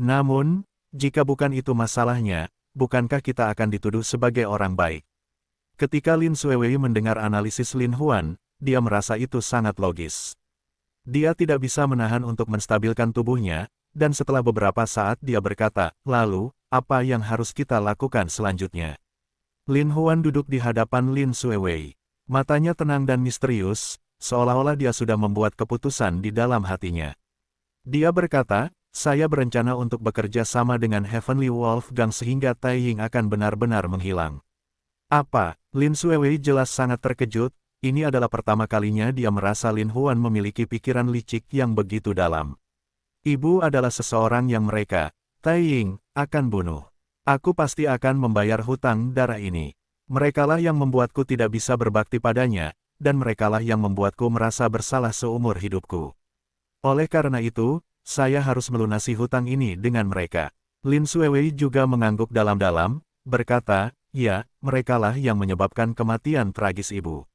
Namun, jika bukan itu masalahnya, bukankah kita akan dituduh sebagai orang baik?" Ketika Lin Xuewei mendengar analisis Lin Huan, dia merasa itu sangat logis. Dia tidak bisa menahan untuk menstabilkan tubuhnya, dan setelah beberapa saat dia berkata, "Lalu, apa yang harus kita lakukan selanjutnya?" Lin Huan duduk di hadapan Lin Xuewei. Matanya tenang dan misterius, seolah-olah dia sudah membuat keputusan di dalam hatinya. Dia berkata, saya berencana untuk bekerja sama dengan Heavenly Wolfgang sehingga Taiying akan benar-benar menghilang. Apa? Lin Xuewei jelas sangat terkejut, ini adalah pertama kalinya dia merasa Lin Huan memiliki pikiran licik yang begitu dalam. Ibu adalah seseorang yang mereka, Taiying, akan bunuh. Aku pasti akan membayar hutang darah ini. Merekalah yang membuatku tidak bisa berbakti padanya, dan merekalah yang membuatku merasa bersalah seumur hidupku. Oleh karena itu, saya harus melunasi hutang ini dengan mereka. Lin Xuewei juga mengangguk dalam-dalam, berkata, ya, merekalah yang menyebabkan kematian tragis ibu.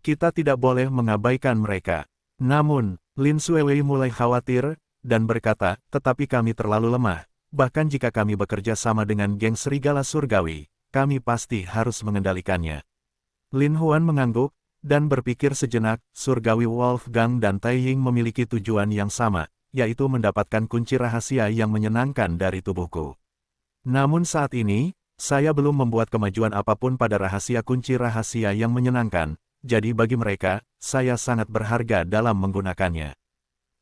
Kita tidak boleh mengabaikan mereka. Namun, Lin Xuewei mulai khawatir, dan berkata, tetapi kami terlalu lemah. Bahkan jika kami bekerja sama dengan geng serigala surgawi, kami pasti harus mengendalikannya. Lin Huan mengangguk, dan berpikir sejenak, surgawi Wolfgang dan Taiying memiliki tujuan yang sama, yaitu mendapatkan kunci rahasia yang menyenangkan dari tubuhku. Namun saat ini, saya belum membuat kemajuan apapun pada rahasia kunci rahasia yang menyenangkan, jadi bagi mereka, saya sangat berharga dalam menggunakannya.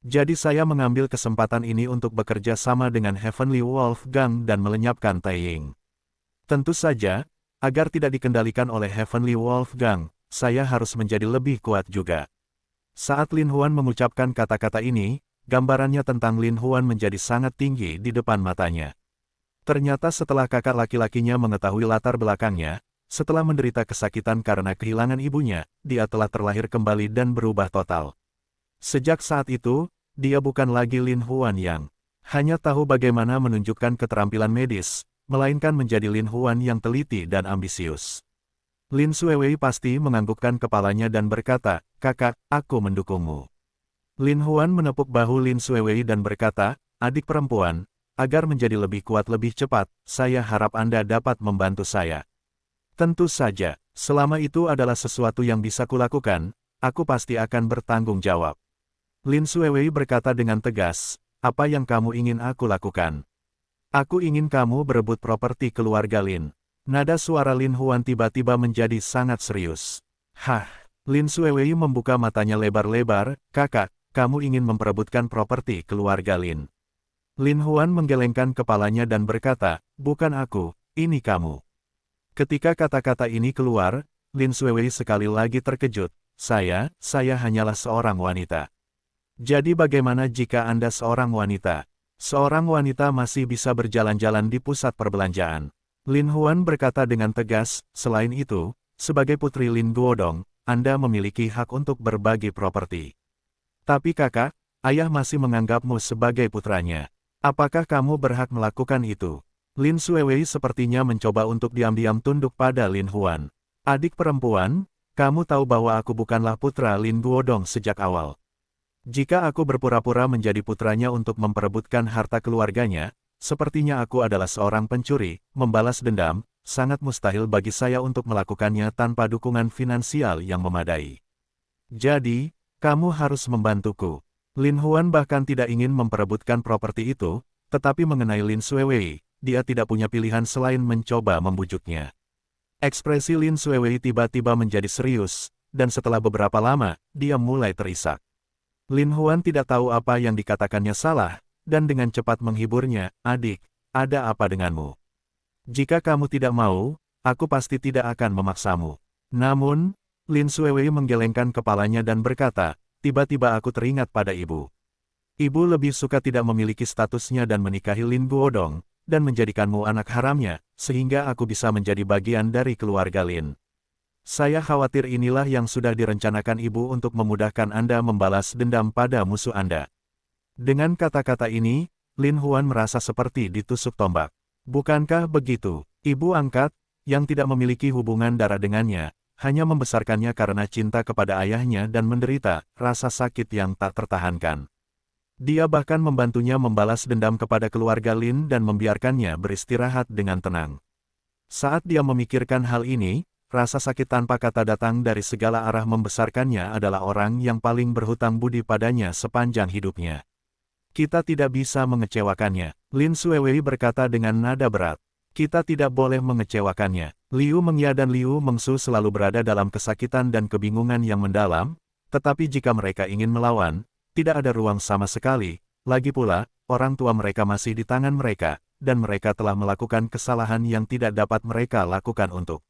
Jadi saya mengambil kesempatan ini untuk bekerja sama dengan Heavenly Wolfgang dan melenyapkan Taiying. Tentu saja, agar tidak dikendalikan oleh Heavenly Wolfgang, saya harus menjadi lebih kuat juga. Saat Lin Huan mengucapkan kata-kata ini, gambarannya tentang Lin Huan menjadi sangat tinggi di depan matanya. Ternyata setelah kakak laki-lakinya mengetahui latar belakangnya, setelah menderita kesakitan karena kehilangan ibunya, dia telah terlahir kembali dan berubah total. Sejak saat itu, dia bukan lagi Lin Huan yang hanya tahu bagaimana menunjukkan keterampilan medis, melainkan menjadi Lin Huan yang teliti dan ambisius. Lin Xuewei pasti menganggukkan kepalanya dan berkata, kakak, aku mendukungmu. Lin Huan menepuk bahu Lin Xuewei dan berkata, adik perempuan, agar menjadi lebih kuat lebih cepat, saya harap Anda dapat membantu saya. Tentu saja, selama itu adalah sesuatu yang bisa kulakukan, aku pasti akan bertanggung jawab. Lin Xuewei berkata dengan tegas, apa yang kamu ingin aku lakukan? Aku ingin kamu berebut properti keluarga Lin. Nada suara Lin Huan tiba-tiba menjadi sangat serius. Hah, Lin Xuewei membuka matanya lebar-lebar, kakak, kamu ingin memperebutkan properti keluarga Lin. Lin Huan menggelengkan kepalanya dan berkata, bukan aku, ini kamu. Ketika kata-kata ini keluar, Lin Xuewei sekali lagi terkejut, saya hanyalah seorang wanita. Jadi bagaimana jika Anda seorang wanita? Seorang wanita masih bisa berjalan-jalan di pusat perbelanjaan. Lin Huan berkata dengan tegas, selain itu, sebagai putri Lin Guodong, Anda memiliki hak untuk berbagi properti. Tapi kakak, ayah masih menganggapmu sebagai putranya. Apakah kamu berhak melakukan itu? Lin Xuewei sepertinya mencoba untuk diam-diam tunduk pada Lin Huan. Adik perempuan, kamu tahu bahwa aku bukanlah putra Lin Guodong sejak awal. Jika aku berpura-pura menjadi putranya untuk memperebutkan harta keluarganya, sepertinya aku adalah seorang pencuri, membalas dendam, sangat mustahil bagi saya untuk melakukannya tanpa dukungan finansial yang memadai. Jadi, kamu harus membantuku. Lin Huan bahkan tidak ingin memperebutkan properti itu, tetapi mengenai Lin Xuewei, dia tidak punya pilihan selain mencoba membujuknya. Ekspresi Lin Xuewei tiba-tiba menjadi serius, dan setelah beberapa lama, dia mulai terisak. Lin Huan tidak tahu apa yang dikatakannya salah, dan dengan cepat menghiburnya, adik, ada apa denganmu? Jika kamu tidak mau, aku pasti tidak akan memaksamu. Namun, Lin Xuewei menggelengkan kepalanya dan berkata, tiba-tiba aku teringat pada ibu. Ibu lebih suka tidak memiliki statusnya dan menikahi Lin Guodong, dan menjadikanmu anak haramnya, sehingga aku bisa menjadi bagian dari keluarga Lin. Saya khawatir inilah yang sudah direncanakan ibu untuk memudahkan Anda membalas dendam pada musuh Anda. Dengan kata-kata ini, Lin Huan merasa seperti ditusuk tombak. Bukankah begitu? Ibu angkat, yang tidak memiliki hubungan darah dengannya, hanya membesarkannya karena cinta kepada ayahnya dan menderita rasa sakit yang tak tertahankan. Dia bahkan membantunya membalas dendam kepada keluarga Lin dan membiarkannya beristirahat dengan tenang. Saat dia memikirkan hal ini, rasa sakit tanpa kata datang dari segala arah membesarkannya adalah orang yang paling berhutang budi padanya sepanjang hidupnya. Kita tidak bisa mengecewakannya, Lin Xuewei berkata dengan nada berat. Kita tidak boleh mengecewakannya. Liu Mengya dan Liu Mengsu selalu berada dalam kesakitan dan kebingungan yang mendalam, Tetapi jika mereka ingin melawan, tidak ada ruang sama sekali. Lagi pula, orang tua mereka masih di tangan mereka, dan mereka telah melakukan kesalahan yang tidak dapat mereka lakukan untuk.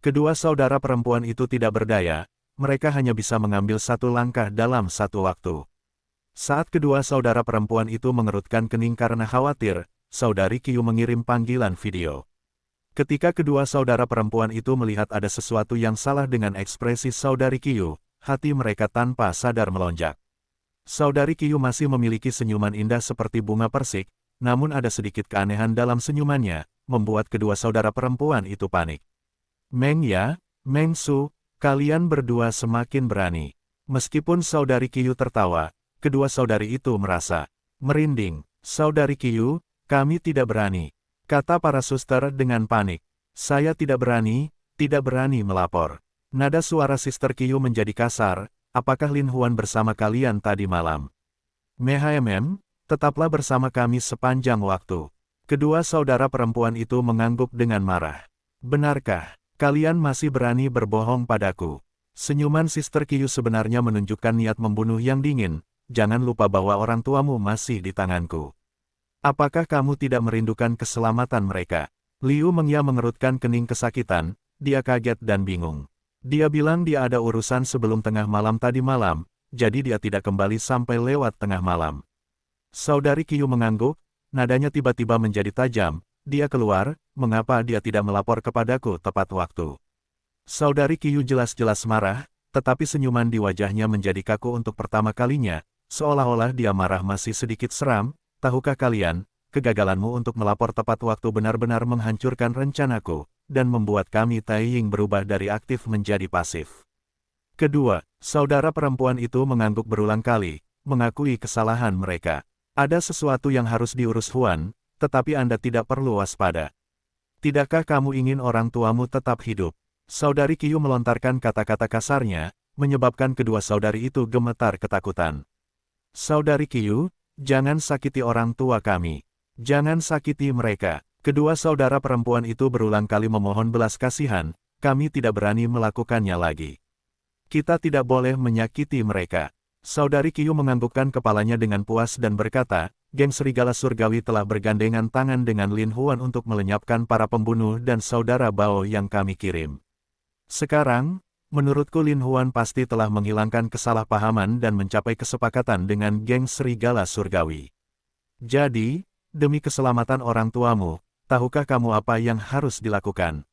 Kedua saudara perempuan itu tidak berdaya, mereka hanya bisa mengambil satu langkah dalam satu waktu. Saat kedua saudara perempuan itu mengerutkan kening karena khawatir, saudari Kyu mengirim panggilan video. Ketika kedua saudara perempuan itu melihat ada sesuatu yang salah dengan ekspresi saudari Kyu, hati mereka tanpa sadar melonjak. Saudari Kyu masih memiliki senyuman indah seperti bunga persik, namun ada sedikit keanehan dalam senyumannya, membuat kedua saudara perempuan itu panik. Meng Ya, Meng Su, kalian berdua semakin berani. Meskipun saudari Kyu tertawa, kedua saudari itu merasa merinding. Saudari Kyu, kami tidak berani, kata para suster dengan panik. Saya tidak berani melapor. Nada suara Sister Kyu menjadi kasar. Apakah Lin Huan bersama kalian tadi malam? MHMM, tetaplah bersama kami sepanjang waktu. Kedua saudara perempuan itu mengangguk dengan marah. Benarkah, kalian masih berani berbohong padaku? Senyuman Sister Kyu sebenarnya menunjukkan niat membunuh yang dingin. Jangan lupa bahwa orang tuamu masih di tanganku. Apakah kamu tidak merindukan keselamatan mereka? Liu Mengya mengerutkan kening kesakitan, dia kaget dan bingung. Dia bilang dia ada urusan sebelum tengah malam tadi malam, jadi dia tidak kembali sampai lewat tengah malam. Saudari Kyu mengangguk, nadanya tiba-tiba menjadi tajam, dia keluar, mengapa dia tidak melapor kepadaku tepat waktu? Saudari Kyu jelas-jelas marah, tetapi senyuman di wajahnya menjadi kaku untuk pertama kalinya, seolah-olah dia marah masih sedikit seram. Tahukah kalian, kegagalanmu untuk melapor tepat waktu benar-benar menghancurkan rencanaku, dan membuat kami Taiying berubah dari aktif menjadi pasif. Kedua, saudara perempuan itu mengangguk berulang kali, mengakui kesalahan mereka. Ada sesuatu yang harus diurus Huan, tetapi Anda tidak perlu waspada. Tidakkah kamu ingin orang tuamu tetap hidup? Saudari Kyu melontarkan kata-kata kasarnya, menyebabkan kedua saudari itu gemetar ketakutan. Saudari Kyu, jangan sakiti orang tua kami. Jangan sakiti mereka. Kedua saudara perempuan itu berulang kali memohon belas kasihan, kami tidak berani melakukannya lagi. Kita tidak boleh menyakiti mereka. Saudari Kyu menganggukkan kepalanya dengan puas dan berkata, geng serigala surgawi telah bergandengan tangan dengan Lin Huan untuk melenyapkan para pembunuh dan saudara Bao yang kami kirim. Sekarang, menurutku Lin Huan pasti telah menghilangkan kesalahpahaman dan mencapai kesepakatan dengan geng serigala surgawi. Jadi, demi keselamatan orang tuamu, tahukah kamu apa yang harus dilakukan?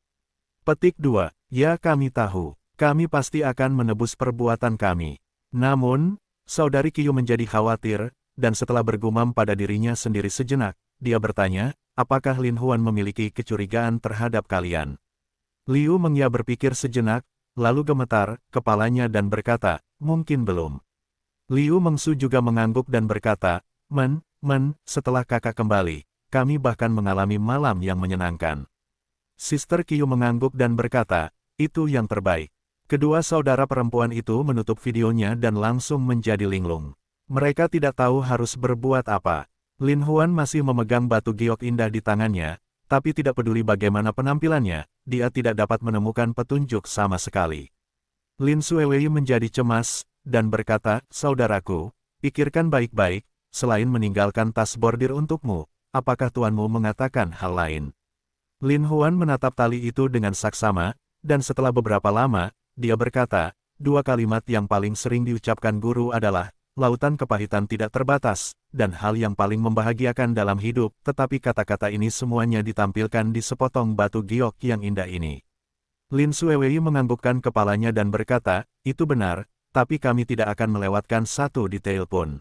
Petik 2. Ya, kami tahu. Kami pasti akan menebus perbuatan kami. Namun, saudari Kyu menjadi khawatir, dan setelah bergumam pada dirinya sendiri sejenak, dia bertanya, apakah Lin Huan memiliki kecurigaan terhadap kalian? Liu Mengya berpikir sejenak, lalu gemetar kepalanya dan berkata, mungkin belum. Liu Mengsu juga mengangguk dan berkata, setelah kakak kembali, kami bahkan mengalami malam yang menyenangkan. Sister Kyu mengangguk dan berkata, itu yang terbaik. Kedua saudara perempuan itu menutup videonya dan langsung menjadi linglung. Mereka tidak tahu harus berbuat apa. Lin Huan masih memegang batu giok indah di tangannya, tapi tidak peduli bagaimana penampilannya, dia tidak dapat menemukan petunjuk sama sekali. Lin Suewei menjadi cemas, dan berkata, saudaraku, pikirkan baik-baik, selain meninggalkan tas bordir untukmu, apakah tuanmu mengatakan hal lain? Lin Huan menatap tali itu dengan saksama, dan setelah beberapa lama, dia berkata, dua kalimat yang paling sering diucapkan guru adalah, lautan kepahitan tidak terbatas, dan hal yang paling membahagiakan dalam hidup, tetapi kata-kata ini semuanya ditampilkan di sepotong batu giok yang indah ini. Lin Suewei menganggukkan kepalanya dan berkata, itu benar, tapi kami tidak akan melewatkan satu detail pun.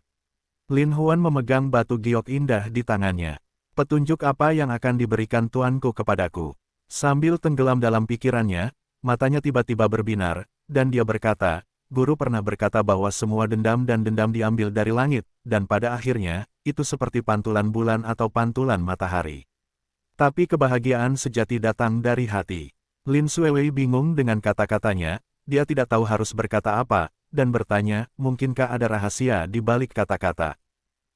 Lin Huan memegang batu giok indah di tangannya. Petunjuk apa yang akan diberikan tuanku kepadaku? Sambil tenggelam dalam pikirannya, matanya tiba-tiba berbinar, dan dia berkata, guru pernah berkata bahwa semua dendam dan dendam diambil dari langit, dan pada akhirnya, itu seperti pantulan bulan atau pantulan matahari. Tapi kebahagiaan sejati datang dari hati. Lin Suewei bingung dengan kata-katanya, dia tidak tahu harus berkata apa, dan bertanya, mungkinkah ada rahasia di balik kata-kata?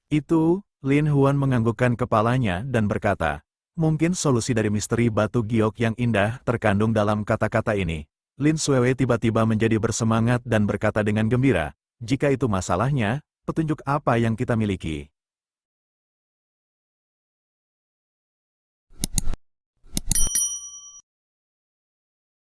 Itu, Lin Huan menganggukkan kepalanya dan berkata, mungkin solusi dari misteri batu giok yang indah terkandung dalam kata-kata ini. Lin Xuewei tiba-tiba menjadi bersemangat dan berkata dengan gembira, jika itu masalahnya, petunjuk apa yang kita miliki?